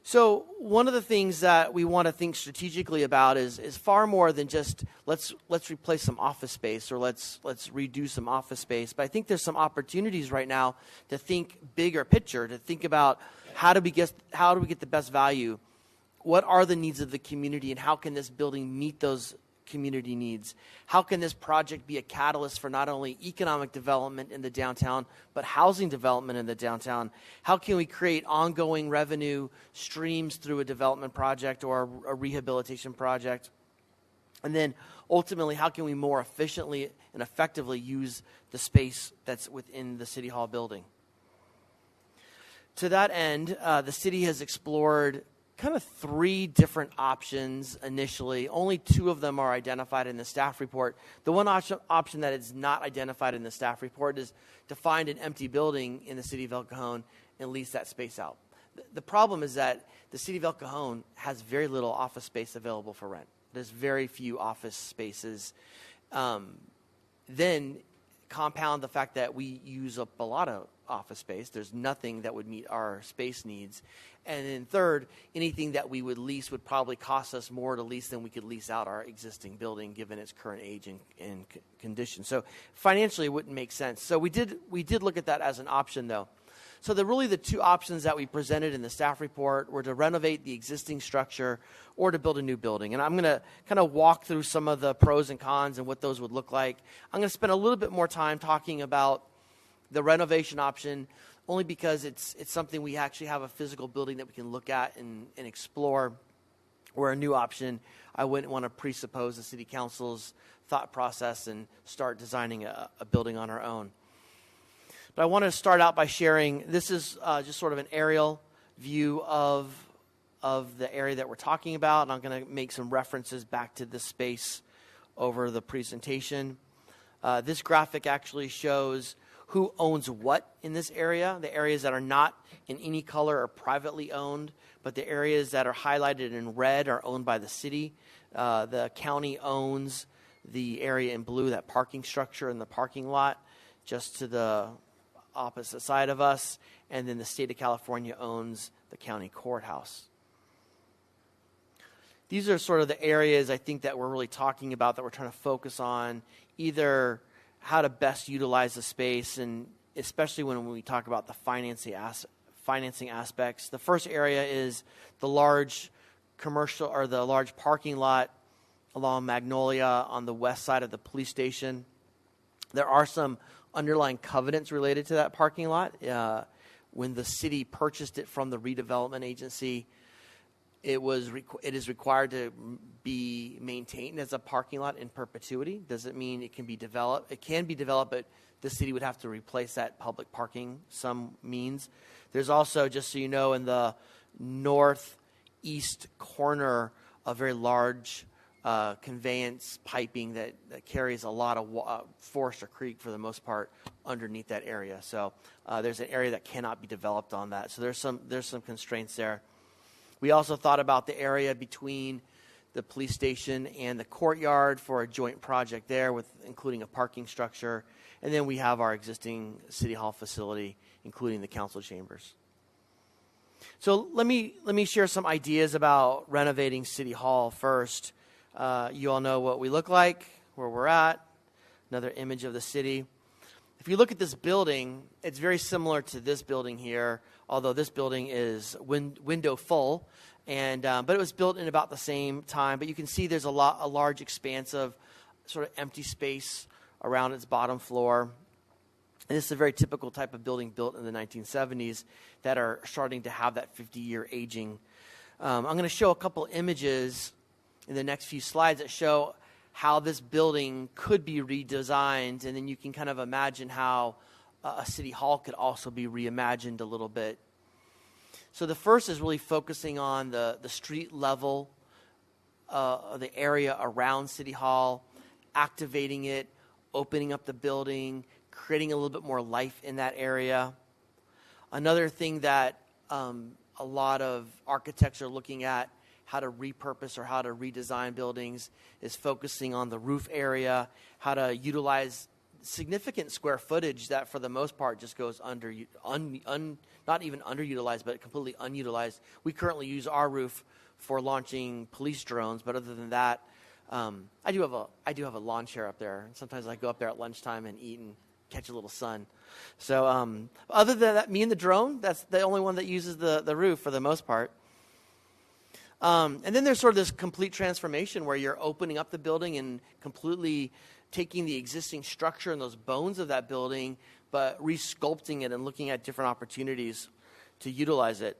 So one of the things that we want to think strategically about is far more than just let's replace some office space or let's redo some office space. But I think there's some opportunities right now to think bigger picture, to think about how do we get the best value? What are the needs of the community, and how can this building meet those community needs? How can this project be a catalyst for not only economic development in the downtown, but housing development in the downtown? How can we create ongoing revenue streams through a development project or a rehabilitation project? And then ultimately, how can we more efficiently and effectively use the space that's within the City Hall building? To that end, the city has explored kind of 3 different options initially. Only 2 of them are identified in the staff report. The one option that is not identified in the staff report is to find an empty building in the city of El Cajon and lease that space out. The problem is that the city of El Cajon has very little office space available for rent. There's very few office spaces. Then compound the fact that we use up a lot of office space. There's nothing that would meet our space needs. And then third, anything that we would lease would probably cost us more to lease than we could lease out our existing building given its current age and condition. So financially it wouldn't make sense. So we did look at that as an option though. So the 2 options that we presented in the staff report were to renovate the existing structure or to build a new building. And I'm going to kind of walk through some of the pros and cons and what those would look like. I'm going to spend a little bit more time talking about the renovation option only because it's something we actually have a physical building that we can look at and explore, where a new option, I wouldn't want to presuppose the city council's thought process and start designing a building on our own. But I want to start out by sharing, this is just sort of an aerial view of the area that we're talking about, and I'm going to make some references back to this space over the presentation. This graphic actually shows who owns what in this area. The areas that are not in any color are privately owned, but the areas that are highlighted in red are owned by the city. The county owns the area in blue, that parking structure in the parking lot just to the opposite side of us, and then the state of California owns the county courthouse. These are sort of the areas I think that we're really talking about, that we're trying to focus on, either how to best utilize the space, and especially when we talk about the financing aspects. The first area is the large commercial or the large parking lot along Magnolia on the west side of the police station. There are some underlying covenants related to that parking lot. When the city purchased it from the redevelopment agency, it is required to be maintained as a parking lot in perpetuity. Doesn't mean it can be developed. It can be developed, but the city would have to replace that public parking some means. There's also, just so you know, in the northeast corner, a very large conveyance piping that carries a lot of forest or creek for the most part underneath that area. So there's an area that cannot be developed on that. So there's some constraints there. We also thought about the area between the police station and the courtyard for a joint project there, with including a parking structure. And then we have our existing City Hall facility, including the council chambers. So let me share some ideas about renovating City Hall first. You all know what we look like, where we're at. Another image of the city. If you look at this building, it's very similar to this building here, although this building is window full, but it was built in about the same time. But you can see there's a large expanse of sort of empty space around its bottom floor. And this is a very typical type of building built in the 1970s that are starting to have that 50-year aging. I'm going to show a couple images in the next few slides that show how this building could be redesigned, and then you can kind of imagine how a city hall could also be reimagined a little bit. So the first is really focusing on the street level, the area around City Hall, activating it, opening up the building, creating a little bit more life in that area. Another thing that a lot of architects are looking at, how to repurpose or how to redesign buildings, is focusing on the roof area, how to utilize significant square footage that for the most part just goes not even underutilized, but completely unutilized. We currently use our roof for launching police drones, but other than that, I do have a lawn chair up there. And sometimes I go up there at lunchtime and eat and catch a little sun. So other than that, me and the drone, that's the only one that uses the roof for the most part. And then there's sort of this complete transformation where you're opening up the building and completely taking the existing structure and those bones of that building, but resculpting it and looking at different opportunities to utilize it.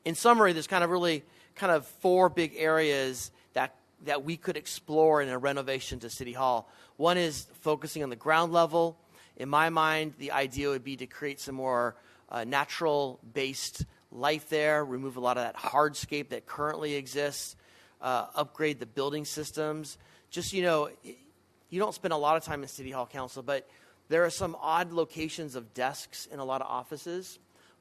In summary, there's kind of four big areas that we could explore in a renovation to City Hall. One is focusing on the ground level. In my mind, the idea would be to create some more natural-based life there, remove a lot of that hardscape that currently exists, upgrade the building systems. Just, you don't spend a lot of time in City Hall Council, but there are some odd locations of desks in a lot of offices.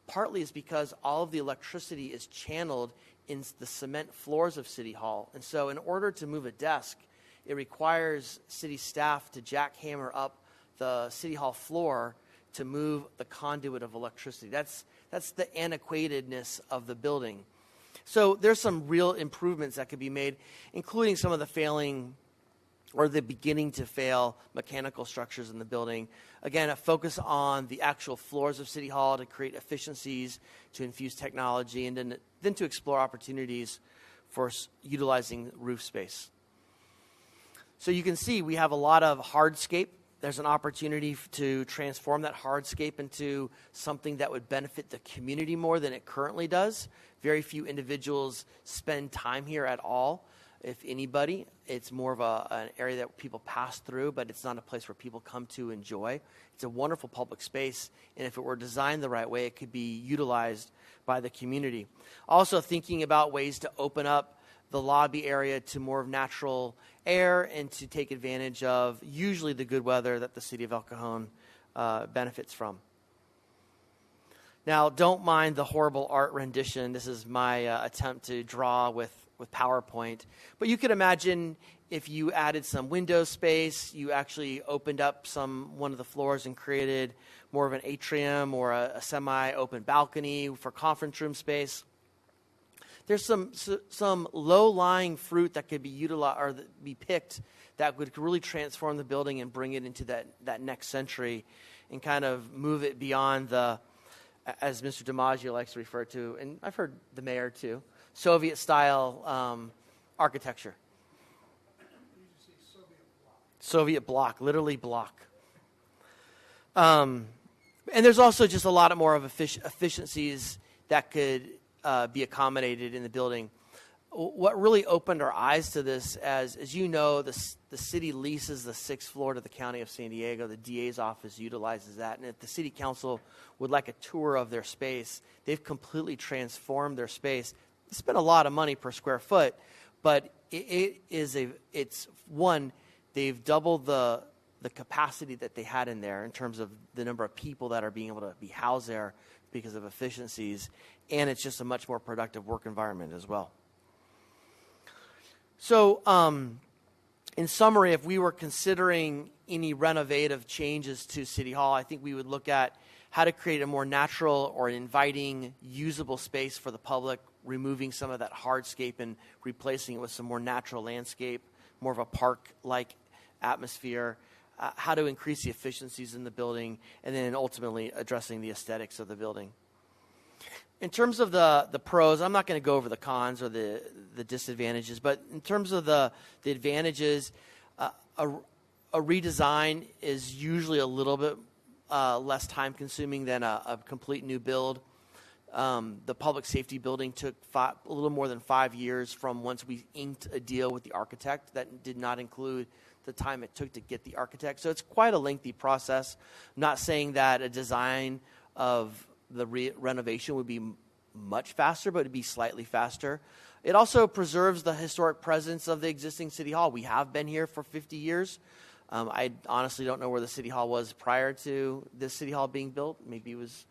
Partly is because all of the electricity is channeled in the cement floors of City Hall. And so in order to move a desk, it requires city staff to jackhammer up the City Hall floor to move the conduit of electricity. That's the antiquatedness of the building. So there's some real improvements that could be made, including some of the failing or the beginning to fail mechanical structures in the building. Again, a focus on the actual floors of City Hall to create efficiencies, to infuse technology, and then to explore opportunities for utilizing roof space. So you can see we have a lot of hardscape. There's an opportunity to transform that hardscape into something that would benefit the community more than it currently does. Very few individuals spend time here at all, if anybody. It's more of an area that people pass through, but it's not a place where people come to enjoy. It's a wonderful public space, and if it were designed the right way, it could be utilized by the community. Also thinking about ways to open up the lobby area to more of natural air and to take advantage of usually the good weather that the city of El Cajon benefits from. Now, don't mind the horrible art rendition. This is my attempt to draw with PowerPoint. But you could imagine if you added some window space, you actually opened up one of the floors and created more of an atrium or a semi-open balcony for conference room space. There's some low-lying fruit that could be utilized or be picked that would really transform the building and bring it into that next century and kind of move it beyond the, as Mr. DiMaggio likes to refer to, and I've heard the mayor too, Soviet-style architecture. Soviet bloc, literally block. And there's also just a lot more of efficiencies that could be accommodated in the building. What really opened our eyes to this, as you know, the city leases the 6th floor to the County of San Diego. The DA's office utilizes that. And if the city council would like a tour of their space, they've completely transformed their space. They spend a lot of money per square foot, but it's they've doubled the capacity that they had in there in terms of the number of people that are being able to be housed there because of efficiencies, and it's just a much more productive work environment as well. So, in summary, if we were considering any renovative changes to City Hall, I think we would look at how to create a more natural or inviting, usable space for the public, removing some of that hardscape and replacing it with some more natural landscape, more of a park-like atmosphere, how to increase the efficiencies in the building, and then ultimately addressing the aesthetics of the building. In terms of the pros, I'm not going to go over the cons or the disadvantages, but in terms of the advantages, a redesign is usually a little bit less time-consuming than a complete new build. The public safety building took a little more than 5 years from once we inked a deal with the architect. That did not include the time it took to get the architect. So it's quite a lengthy process. I'm not saying that a design of the renovation would be much faster, but it'd be slightly faster. It also preserves the historic presence of the existing City Hall. We have been here for 50 years. I honestly don't know where the City Hall was prior to this City Hall being built. Maybe it was,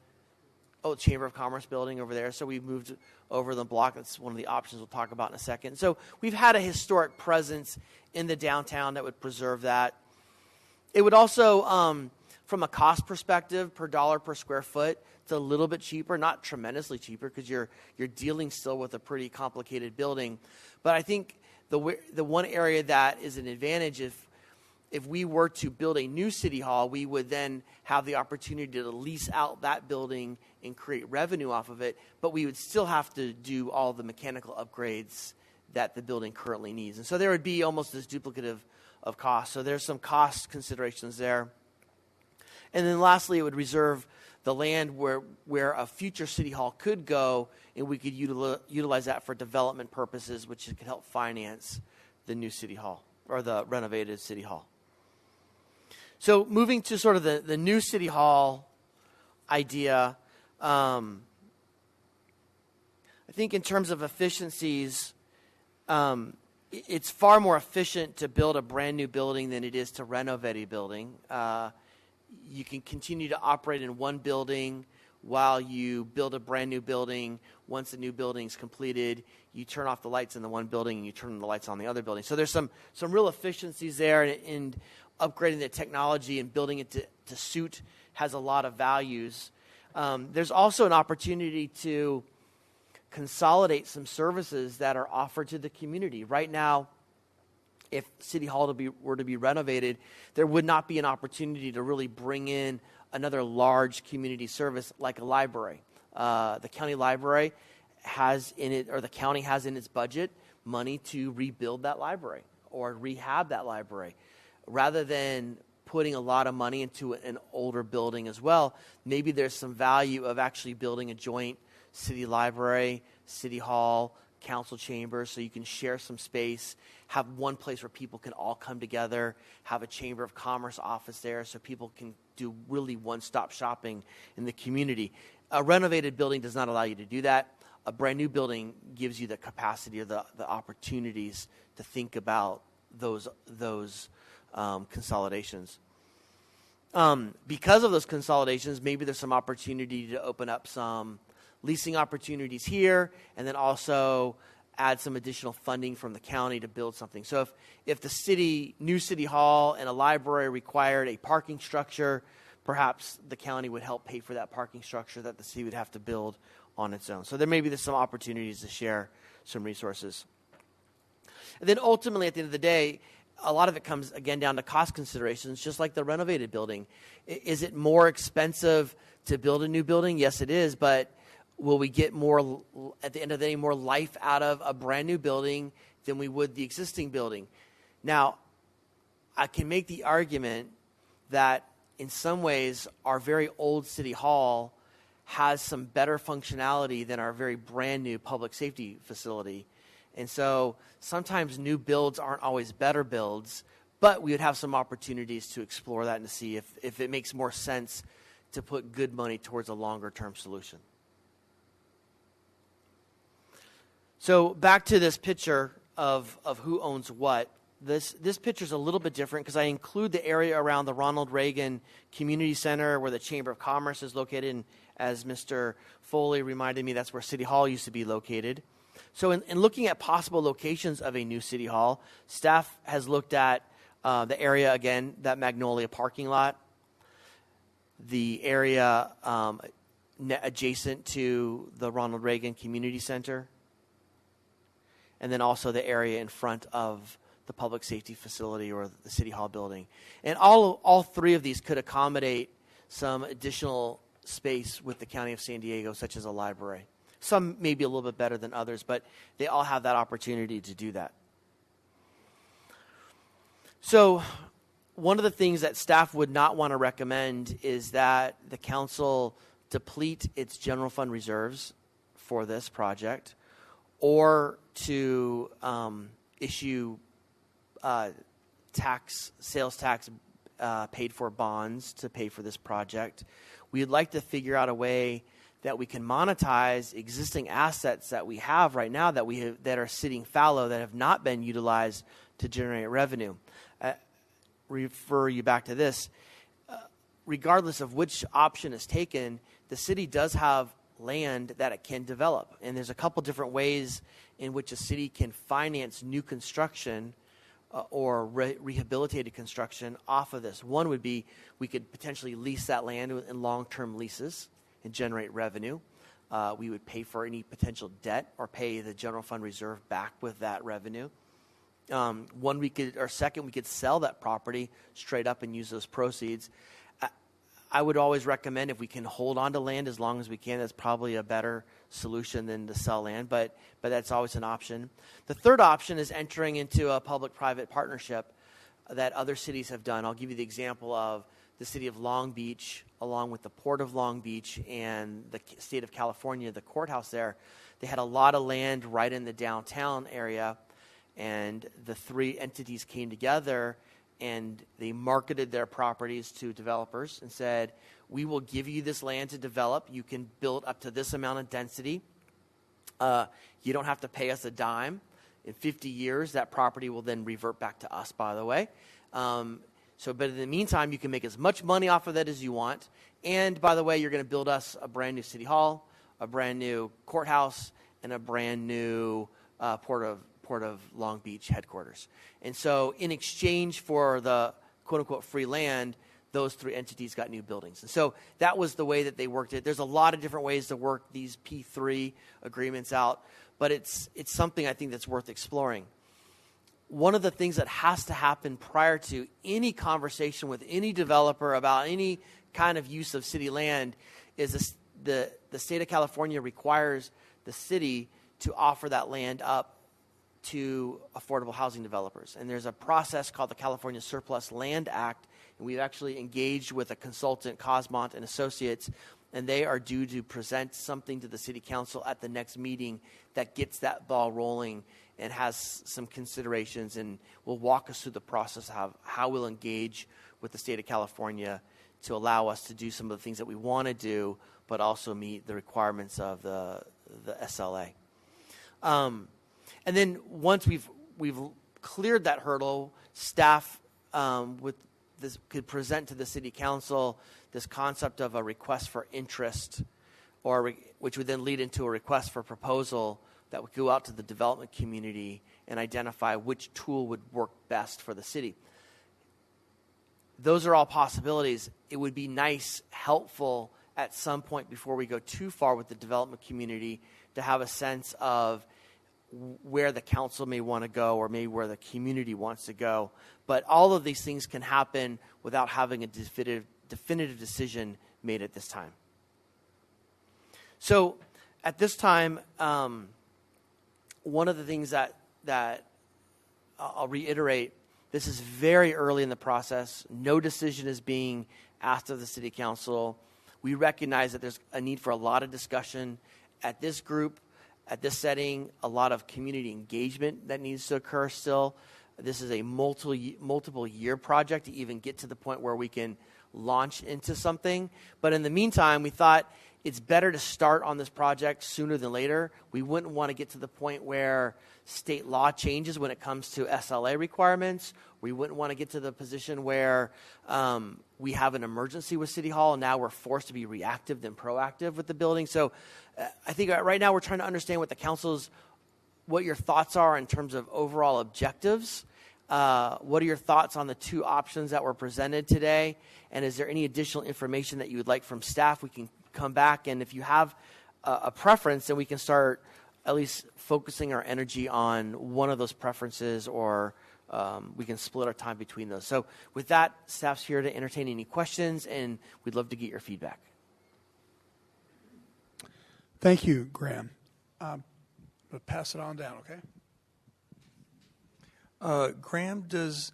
Chamber of Commerce building over there. So we moved over the block. That's one of the options we'll talk about in a second. So we've had a historic presence in the downtown that would preserve that. It would also, from a cost perspective, per dollar per square foot, it's a little bit cheaper, not tremendously cheaper, because you're dealing still with a pretty complicated building. But I think the one area that is an advantage, if we were to build a new City Hall, we would then have the opportunity to lease out that building and create revenue off of it, but we would still have to do all the mechanical upgrades that the building currently needs. And so there would be almost this duplicative of cost. So there's some cost considerations there. And then lastly, it would reserve the land where a future City Hall could go, and we could utilize that for development purposes, which could help finance the new City Hall or the renovated City Hall. So moving to sort of the new City Hall idea, I think in terms of efficiencies, it's far more efficient to build a brand new building than it is to renovate a building. You can continue to operate in one building while you build a brand new building. Once the new building's completed, you turn off the lights in the one building and you turn the lights on the other building. So there's some real efficiencies there, and upgrading the technology and building it to suit has a lot of values. There's also an opportunity to consolidate some services that are offered to the community. Right now, if City Hall were to be renovated, there would not be an opportunity to really bring in another large community service like a library. The county library has in it, or the county has in its budget, money to rebuild that library or rehab that library. Rather than putting a lot of money into an older building as well, maybe there's some value of actually building a joint city library, City Hall, council chambers, so you can share some space, have one place where people can all come together, have a Chamber of Commerce office there so people can do really one-stop shopping in the community. A renovated building does not allow you to do that. A brand new building gives you the capacity or the opportunities to think about those consolidations. Because of those consolidations, maybe there's some opportunity to open up some leasing opportunities here, and then also add some additional funding from the county to build something. So if the new City Hall and a library required a parking structure, perhaps the county would help pay for that parking structure that the city would have to build on its own. So there's some opportunities to share some resources. And then ultimately, at the end of the day, a lot of it comes, again, down to cost considerations, just like the renovated building. Is it more expensive to build a new building? Yes, it is, but will we get more, at the end of the day, more life out of a brand new building than we would the existing building? Now, I can make the argument that in some ways, our very old City Hall has some better functionality than our very brand new public safety facility. And so sometimes new builds aren't always better builds, but we would have some opportunities to explore that and to see if it makes more sense to put good money towards a longer-term solution. So back to this picture of who owns what. This picture is a little bit different because I include the area around the Ronald Reagan Community Center where the Chamber of Commerce is located. And as Mr. Foley reminded me, that's where City Hall used to be located. So in looking at possible locations of a new City Hall, staff has looked at the area, again, that Magnolia parking lot, the area adjacent to the Ronald Reagan Community Center, and then also the area in front of the public safety facility or the City Hall building. And all three of these could accommodate some additional space with the County of San Diego, such as a library. Some may be a little bit better than others, but they all have that opportunity to do that. So one of the things that staff would not want to recommend is that the council deplete its general fund reserves for this project, or to issue sales tax paid for bonds to pay for this project. We'd like to figure out a way that we can monetize existing assets that we have right now that are sitting fallow, that have not been utilized to generate revenue. Refer you back to this. Regardless of which option is taken, the city does have land that it can develop. And there's a couple different ways in which a city can finance new construction or rehabilitated construction off of this. One would be we could potentially lease that land in long-term leases and generate revenue. We would pay for any potential debt or pay the general fund reserve back with that revenue. Second, we could sell that property straight up and use those proceeds. I would always recommend if we can hold on to land as long as we can, that's probably a better solution than to sell land, but that's always an option. The third option is entering into a public-private partnership that other cities have done. I'll give you the example of the city of Long Beach, along with the Port of Long Beach and the state of California, the courthouse there. They had a lot of land right in the downtown area, and the three entities came together and they marketed their properties to developers and said, we will give you this land to develop. You can build up to this amount of density. You don't have to pay us a dime. In 50 years, that property will then revert back to us, by the way. But in the meantime, you can make as much money off of that as you want. And by the way, you're going to build us a brand new city hall, a brand new courthouse, and a brand new Port of Long Beach headquarters. And so in exchange for the quote-unquote free land, those three entities got new buildings. And so that was the way that they worked it. There's a lot of different ways to work these P3 agreements out, but it's something I think that's worth exploring. One of the things that has to happen prior to any conversation with any developer about any kind of use of city land is the state of California requires the city to offer that land up to affordable housing developers. And there's a process called the California Surplus Land Act, and we've actually engaged with a consultant, Cosmont and Associates, and they are due to present something to the city council at the next meeting that gets that ball rolling and has some considerations, and will walk us through the process of how we'll engage with the state of California to allow us to do some of the things that we want to do, but also meet the requirements of the SLA. And then once we've cleared that hurdle, staff could present to the city council this concept of a request for interest, which would then lead into a request for proposal that would go out to the development community and identify which tool would work best for the city. Those are all possibilities. It would be nice, helpful at some point before we go too far with the development community to have a sense of where the council may want to go, or maybe where the community wants to go. But all of these things can happen without having a definitive decision made at this time. So at this time, one of the things that I'll reiterate, this is very early in the process. No decision is being asked of the city council. We recognize that there's a need for a lot of discussion at this group, at this setting, a lot of community engagement that needs to occur still. This is a multiple year project to even get to the point where we can launch into something. But in the meantime, we thought it's better to start on this project sooner than later. We wouldn't want to get to the point where state law changes when it comes to SLA requirements. We wouldn't want to get to the position where we have an emergency with City Hall and now we're forced to be reactive than proactive with the building. So I think right now we're trying to understand what your thoughts are in terms of overall objectives. What are your thoughts on the two options that were presented today? And is there any additional information that you would like from staff? We can come back, and if you have a preference, then we can start at least focusing our energy on one of those preferences, or we can split our time between those. So with that, staff's here to entertain any questions, and we'd love to get your feedback. Thank you, Graham. I'll pass it on down, okay? Graham, does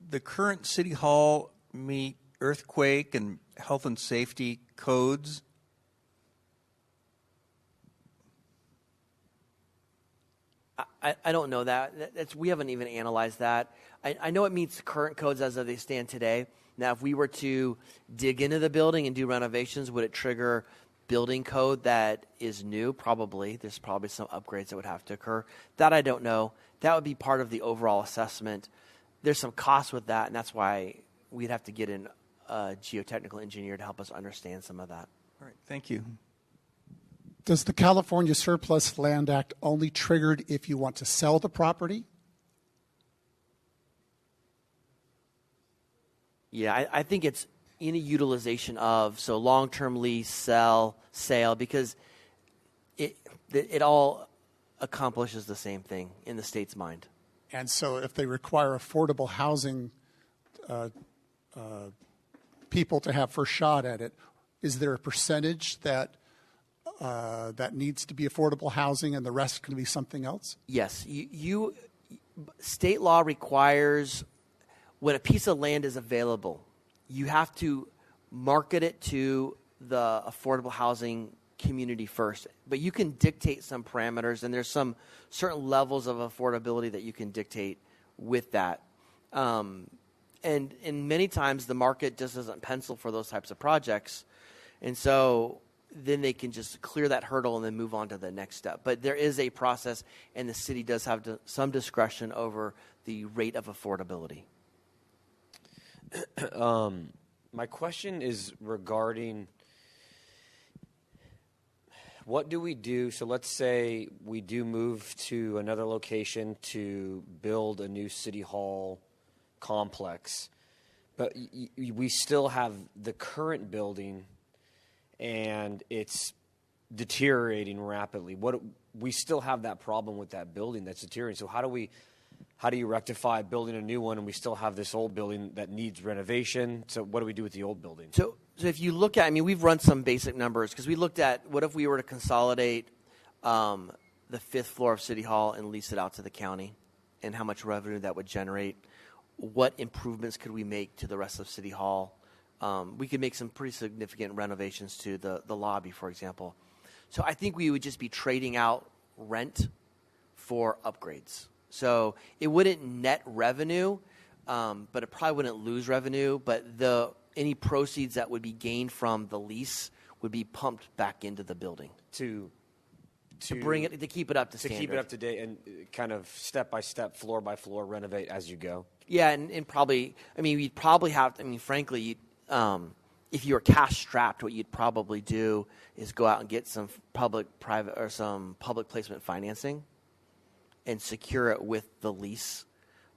the current City Hall meet earthquake and health and safety codes? I don't know that. We haven't even analyzed that. I know it meets current codes as they stand today. Now, if we were to dig into the building and do renovations, would it trigger building code that is new? Probably. There's probably some upgrades that would have to occur. That I don't know. That would be part of the overall assessment. There's some cost with that, and that's why we'd have to get in a geotechnical engineer to help us understand some of that. All right, thank you. Does the California Surplus Land Act only triggered if you want to sell the property? Yeah, I think it's any utilization of, so long-term lease, sale, because it all accomplishes the same thing in the state's mind. And so if they require affordable housing people to have first shot at it, is there a percentage that needs to be affordable housing and the rest can be something else? Yes. State law requires when a piece of land is available, you have to market it to the affordable housing community first. But you can dictate some parameters, and there's some certain levels of affordability that you can dictate with that. And many times the market just doesn't pencil for those types of projects. And so then they can just clear that hurdle and then move on to the next step. But there is a process, and the city does have some discretion over the rate of affordability. My question is regarding what do we do? So let's say we do move to another location to build a new city hall complex, but we still have the current building and it's deteriorating rapidly. We still have that problem with that building that's deteriorating. So how do you rectify building a new one and we still have this old building that needs renovation? So what do we do with the old building? So if you look at, we've run some basic numbers because we looked at what if we were to consolidate the 5th floor of City Hall and lease it out to the county, and how much revenue that would generate. What improvements could we make to the rest of City Hall? We could make some pretty significant renovations to the lobby, for example. So I think we would just be trading out rent for upgrades. So it wouldn't net revenue, but it probably wouldn't lose revenue. But any proceeds that would be gained from the lease would be pumped back into the building to bring it, to keep it up to standard. To keep it up to date and kind of step by step, floor by floor, renovate as you go. Yeah, and probably, we'd probably have, frankly, if you were cash strapped, what you'd probably do is go out and get some public placement financing and secure it with the lease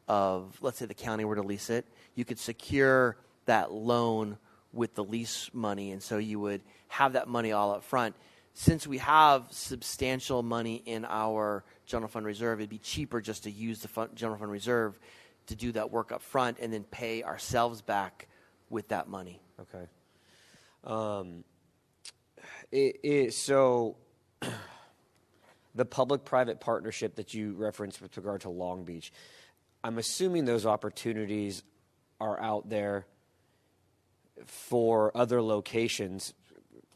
of, let's say the county were to lease it. You could secure that loan with the lease money, and so you would have that money all up front. Since we have substantial money in our general fund reserve, it'd be cheaper just to use the general fund reserve to do that work up front and then pay ourselves back with that money. Okay. So the public-private partnership that you referenced with regard to Long Beach, I'm assuming those opportunities are out there for other locations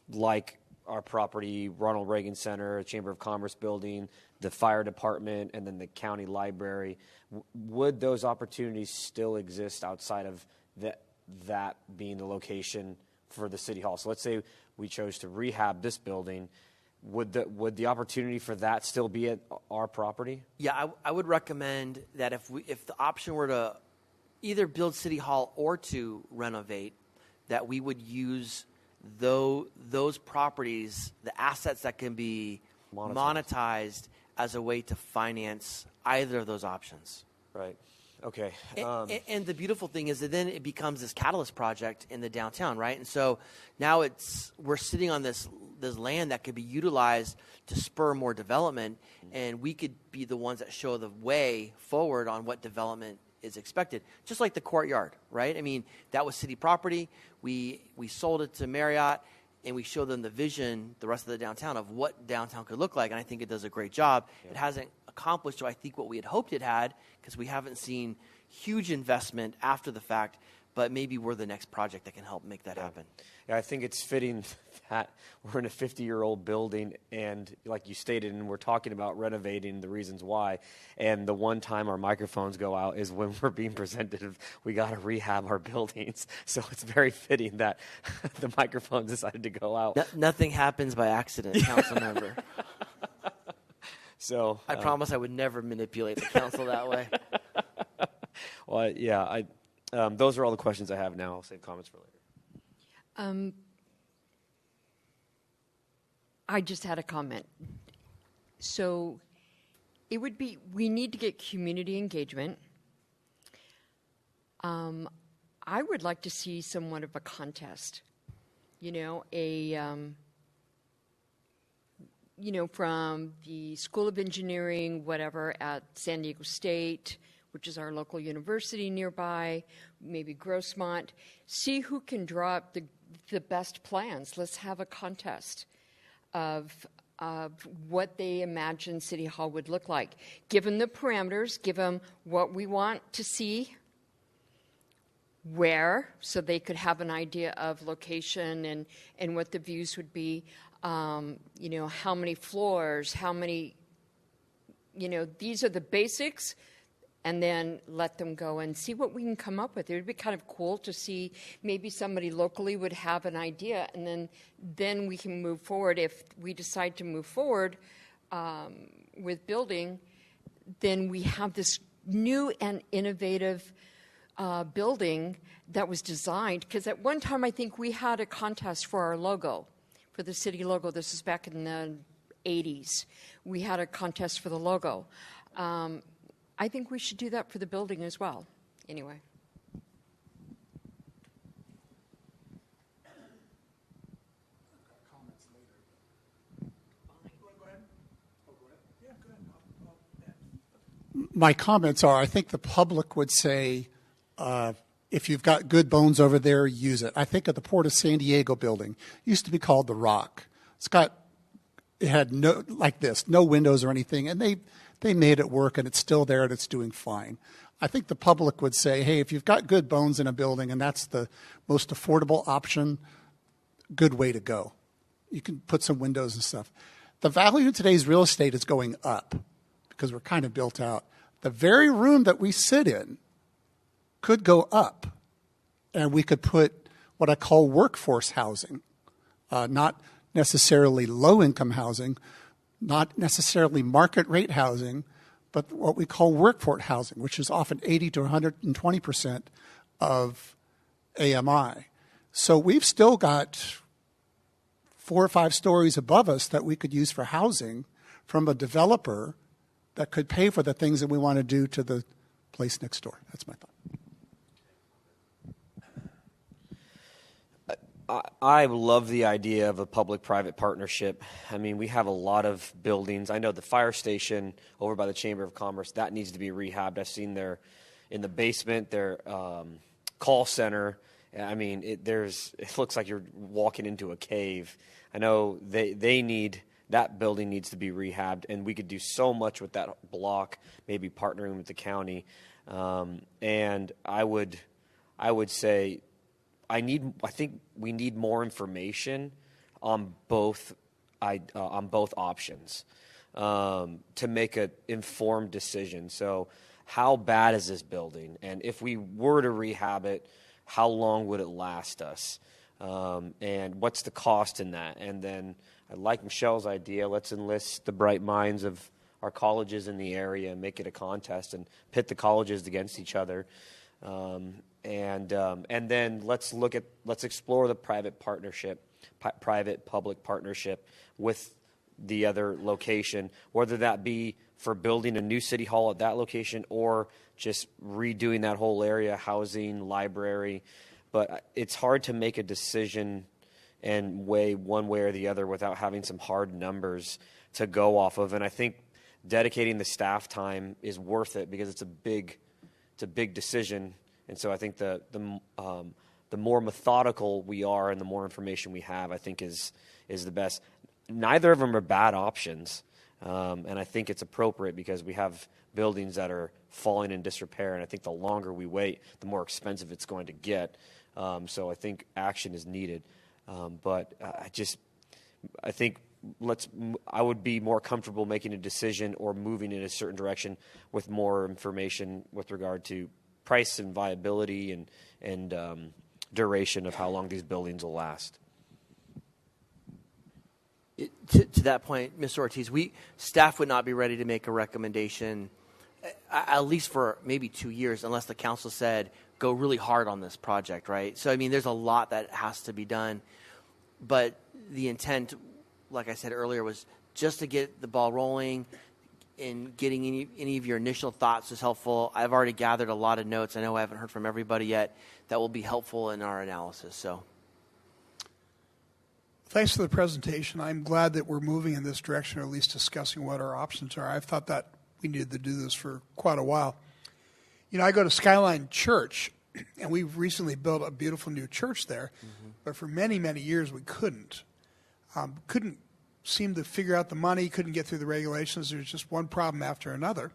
like our property, Ronald Reagan Center, Chamber of Commerce building, the fire department, and then the county library. Would those opportunities still exist outside of that being the location for the city hall? So let's say we chose to rehab this building. Would the opportunity for that still be at our property? Yeah, I would recommend that if the option were to either build city hall or to renovate, that we would use those properties, the assets that can be monetized as a way to finance either of those options. Right. Okay. And the beautiful thing is that then it becomes this catalyst project in the downtown, right? And so now we're sitting on this land that could be utilized to spur more development, and we could be the ones that show the way forward on what development is expected. Just like the courtyard, right? I mean, that was city property. We sold it to Marriott, and we showed them the vision, the rest of the downtown, of what downtown could look like, and I think it does a great job. Yeah. It hasn't accomplished, I think, what we had hoped it had, because we haven't seen huge investment after the fact, but maybe we're the next project that can help make that happen. Yeah, I think it's fitting that we're in a 50-year-old building, and like you stated, and we're talking about renovating, the reasons why, and the one time our microphones go out is when we're being presented of we got to rehab our buildings. So it's very fitting that the microphones decided to go out. Nothing happens by accident, council member. So I promise I would never manipulate the council that way. Well, yeah, those are all the questions I have now. I'll save comments for later. I just had a comment. So we need to get community engagement. I would like to see somewhat of a contest, from the School of Engineering, whatever, at San Diego State, which is our local university nearby, maybe Grossmont. See who can draw up the best plans. Let's have a contest of what they imagine City Hall would look like. Give them the parameters, give them what we want to see, where, so they could have an idea of location and what the views would be, how many floors, how many, these are the basics, and then let them go and see what we can come up with. It would be kind of cool to see maybe somebody locally would have an idea, and then we can move forward. If we decide to move forward with building, then we have this new and innovative building that was designed. Because at one time, I think we had a contest for our logo, for the city logo. This is back in the 80s. We had a contest for the logo. I think we should do that for the building as well. Anyway. My comments are, I think the public would say, if you've got good bones over there, use it. I think of the Port of San Diego building. It used to be called The Rock. It had no windows or anything, and they made it work, and it's still there, and it's doing fine. I think the public would say, hey, if you've got good bones in a building and that's the most affordable option, good way to go. You can put some windows and stuff. The value of today's real estate is going up because we're kind of built out. The very room that we sit in could go up, and we could put what I call workforce housing, not necessarily low-income housing, not necessarily market rate housing, but what we call workforce housing, which is often 80 to 120% of AMI. So we've still got 4 or 5 stories above us that we could use for housing from a developer that could pay for the things that we want to do to the place next door. That's my thought. I love the idea of a public-private partnership. I mean, we have a lot of buildings. I know the fire station over by the Chamber of Commerce, that needs to be rehabbed. I've seen their, in the basement, their call center. I mean, it looks like you're walking into a cave. I know they need, that building needs to be rehabbed, and we could do so much with that block, maybe partnering with the county. And I would say I think we need more information on both options to make an informed decision. So, how bad is this building? And if we were to rehab it, how long would it last us? And what's the cost in that? And then I like Michelle's idea. Let's enlist the bright minds of our colleges in the area and make it a contest and pit the colleges against each other. And then let's explore the private-public partnership with the other location, whether that be for building a new city hall at that location or just redoing that whole area, housing, library. But it's hard to make a decision and weigh one way or the other without having some hard numbers to go off of. And I think dedicating the staff time is worth it because it's a big decision. And so I think the more methodical we are and the more information we have, I think is the best. Neither of them are bad options. And I think it's appropriate because we have buildings that are falling in disrepair. And I think the longer we wait, the more expensive it's going to get. So I think action is needed. But I think I would be more comfortable making a decision or moving in a certain direction with more information with regard to price and viability and duration of how long these buildings will last. To that point, Mr. Ortiz, staff would not be ready to make a recommendation, at least for maybe 2 years, unless the council said, go really hard on this project, right? So, I mean, there's a lot that has to be done. But the intent, like I said earlier, was just to get the ball rolling, and getting any of your initial thoughts is helpful. I've already gathered a lot of notes. I know I haven't heard from everybody yet. That will be helpful in our analysis. So, thanks for the presentation. I'm glad that we're moving in this direction, or at least discussing what our options are. I've thought that we needed to do this for quite a while. You know, I go to Skyline Church, and we've recently built a beautiful new church there. Mm-hmm. But for many, many years, we couldn't seem to figure out the money, couldn't get through the regulations. There's just one problem after another.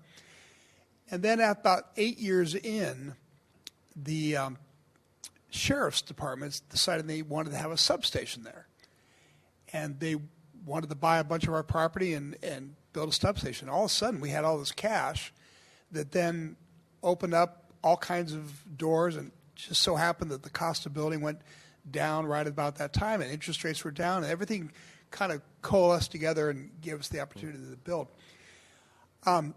And then at about 8 years in, the sheriff's department decided they wanted to have a substation there. And they wanted to buy a bunch of our property and build a substation. All of a sudden, we had all this cash that then opened up all kinds of doors, and just so happened that the cost of building went down right about that time, and interest rates were down, and everything kind of coalesced together and gave us the opportunity to build. I'm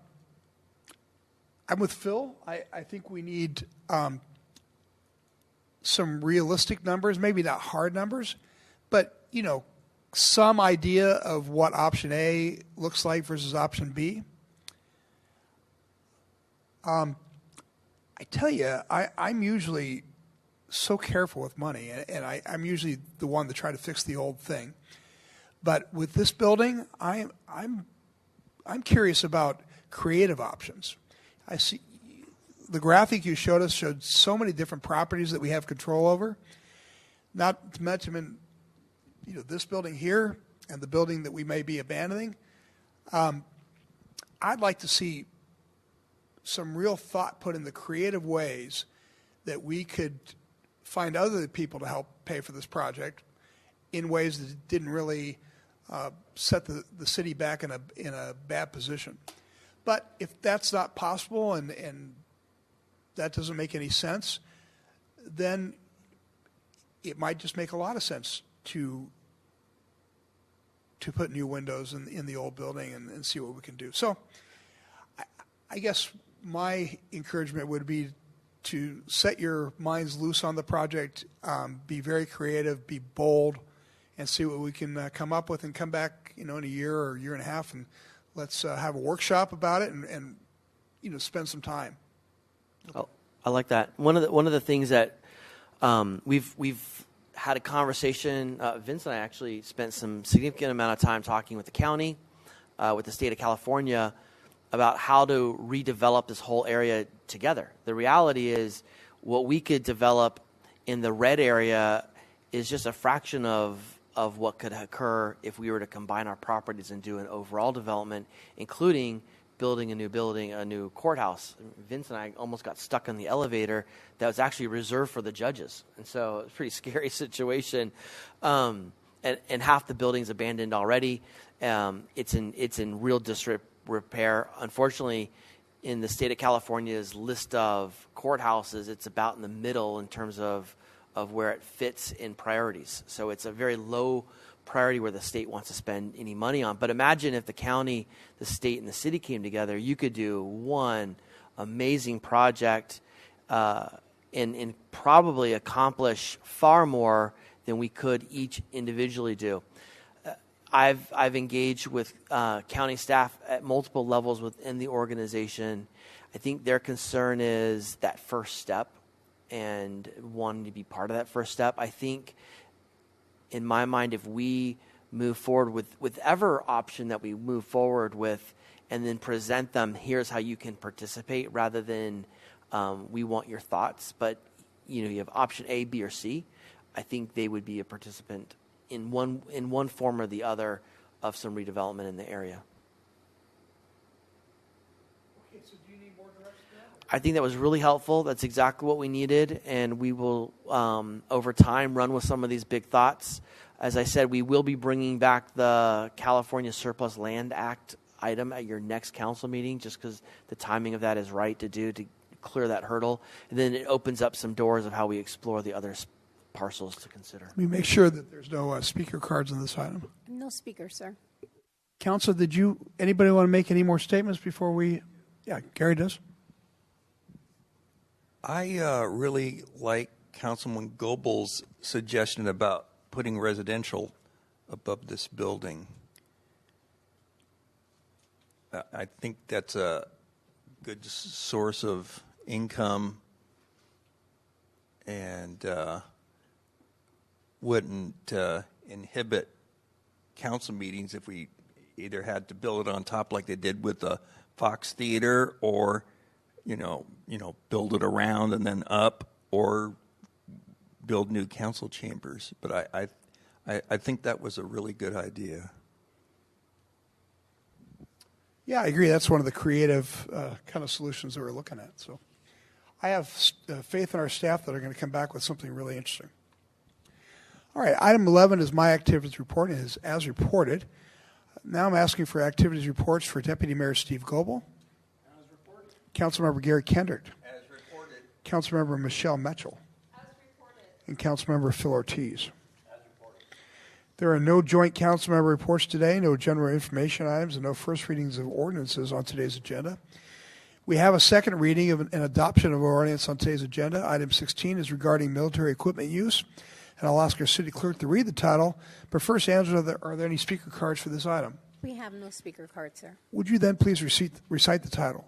with Phil. I think we need some realistic numbers, maybe not hard numbers, but, you know, some idea of what option A looks like versus option B. I tell you, I'm usually so careful with money, and I'm usually the one to try to fix the old thing. But with this building, I'm curious about creative options. I see the graphic you showed us showed so many different properties that we have control over. Not to mention, you know, this building here and the building that we may be abandoning. I'd like to see some real thought put in the creative ways that we could find other people to help pay for this project in ways that didn't really set the city back in a bad position. But if that's not possible and that doesn't make any sense, then it might just make a lot of sense to put new windows in the old building and see what we can do. So I guess my encouragement would be to set your minds loose on the project, be very creative, be bold, and see what we can come up with, and come back, you know, in a year or year and a half, and let's have a workshop about it and you know, spend some time. Oh, I like that. One of the things that we've had a conversation. Vince and I actually spent some significant amount of time talking with the county, with the state of California, about how to redevelop this whole area together. The reality is, what we could develop in the red area is just a fraction of what could occur if we were to combine our properties and do an overall development, including building a new courthouse. Vince and I almost got stuck in the elevator that was actually reserved for the judges. And so it's a pretty scary situation. And half the building's abandoned already. It's in real disrepair. Unfortunately, in the state of California's list of courthouses, it's about in the middle in terms of where it fits in priorities. So it's a very low priority where the state wants to spend any money on. But imagine if the county, the state, and the city came together, you could do one amazing project and probably accomplish far more than we could each individually do. I've engaged with county staff at multiple levels within the organization. I think their concern is that first step and wanting to be part of that first step. I think, in my mind, if we move forward with whichever option that we move forward with and then present them, here's how you can participate, rather than we want your thoughts, but you have option A, B, or C, I think they would be a participant in one form or the other of some redevelopment in the area. Okay, so do you need more direction? I think that was really helpful. That's exactly what we needed, and we will, over time, run with some of these big thoughts. As I said, we will be bringing back the California Surplus Land Act item at your next council meeting, just because the timing of that is right to clear that hurdle. And then it opens up some doors of how we explore the other parcels to consider. Let me make sure that there's no speaker cards on this item. No speaker, sir. Council, anybody want to make any more statements before we? Yeah, Gary does. I really like Councilman Goebel's suggestion about putting residential above this building. I think that's a good source of income and wouldn't inhibit council meetings if we either had to build it on top like they did with the Fox Theater, or build it around and then up, or build new council chambers. But I think that was a really good idea. Yeah, I agree. That's one of the creative kind of solutions that we're looking at. So I have faith in our staff that are going to come back with something really interesting. All right, item 11 is my activities report. It is as reported. Now I'm asking for activities reports for Deputy Mayor Steve Goebel. As reported. Councilmember Gary Kendrick. As reported. Councilmember Michelle Mitchell. As reported. And Councilmember Phil Ortiz. As reported. There are no joint councilmember reports today, no general information items, and no first readings of ordinances on today's agenda. We have a second reading of an adoption of ordinance on today's agenda. Item 16 is regarding military equipment use. And I'll ask our city clerk to read the title. But first, Angela, are there any speaker cards for this item? We have no speaker cards, sir. Would you then please recite the title?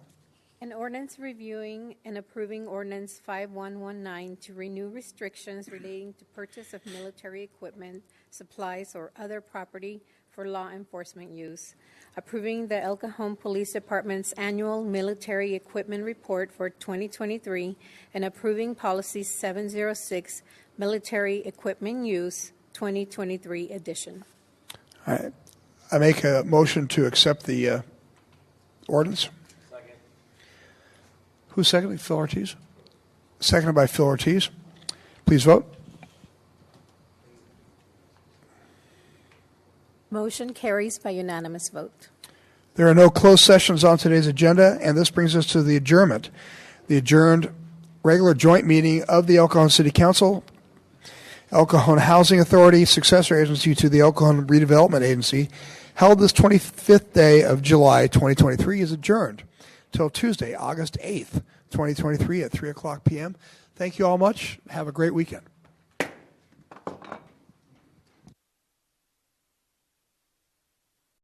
An ordinance reviewing and approving Ordinance 5119 to renew restrictions relating to purchase of military equipment, supplies, or other property for law enforcement use. Approving the El Cajon Police Department's annual military equipment report for 2023, and approving Policy 706, Military Equipment Use, 2023 edition. All right. I make a motion to accept the ordinance. Second. Who's seconding? Phil Ortiz? Seconded by Phil Ortiz. Please vote. Motion carries by unanimous vote. There are no closed sessions on today's agenda, and this brings us to the adjournment. The adjourned regular joint meeting of the El Cajon City Council, El Cajon Housing Authority, successor agency to the El Cajon Redevelopment Agency, held this 25th day of July 2023, is adjourned till Tuesday, August 8th, 2023 at 3 o'clock p.m. Thank you all much. Have a great weekend.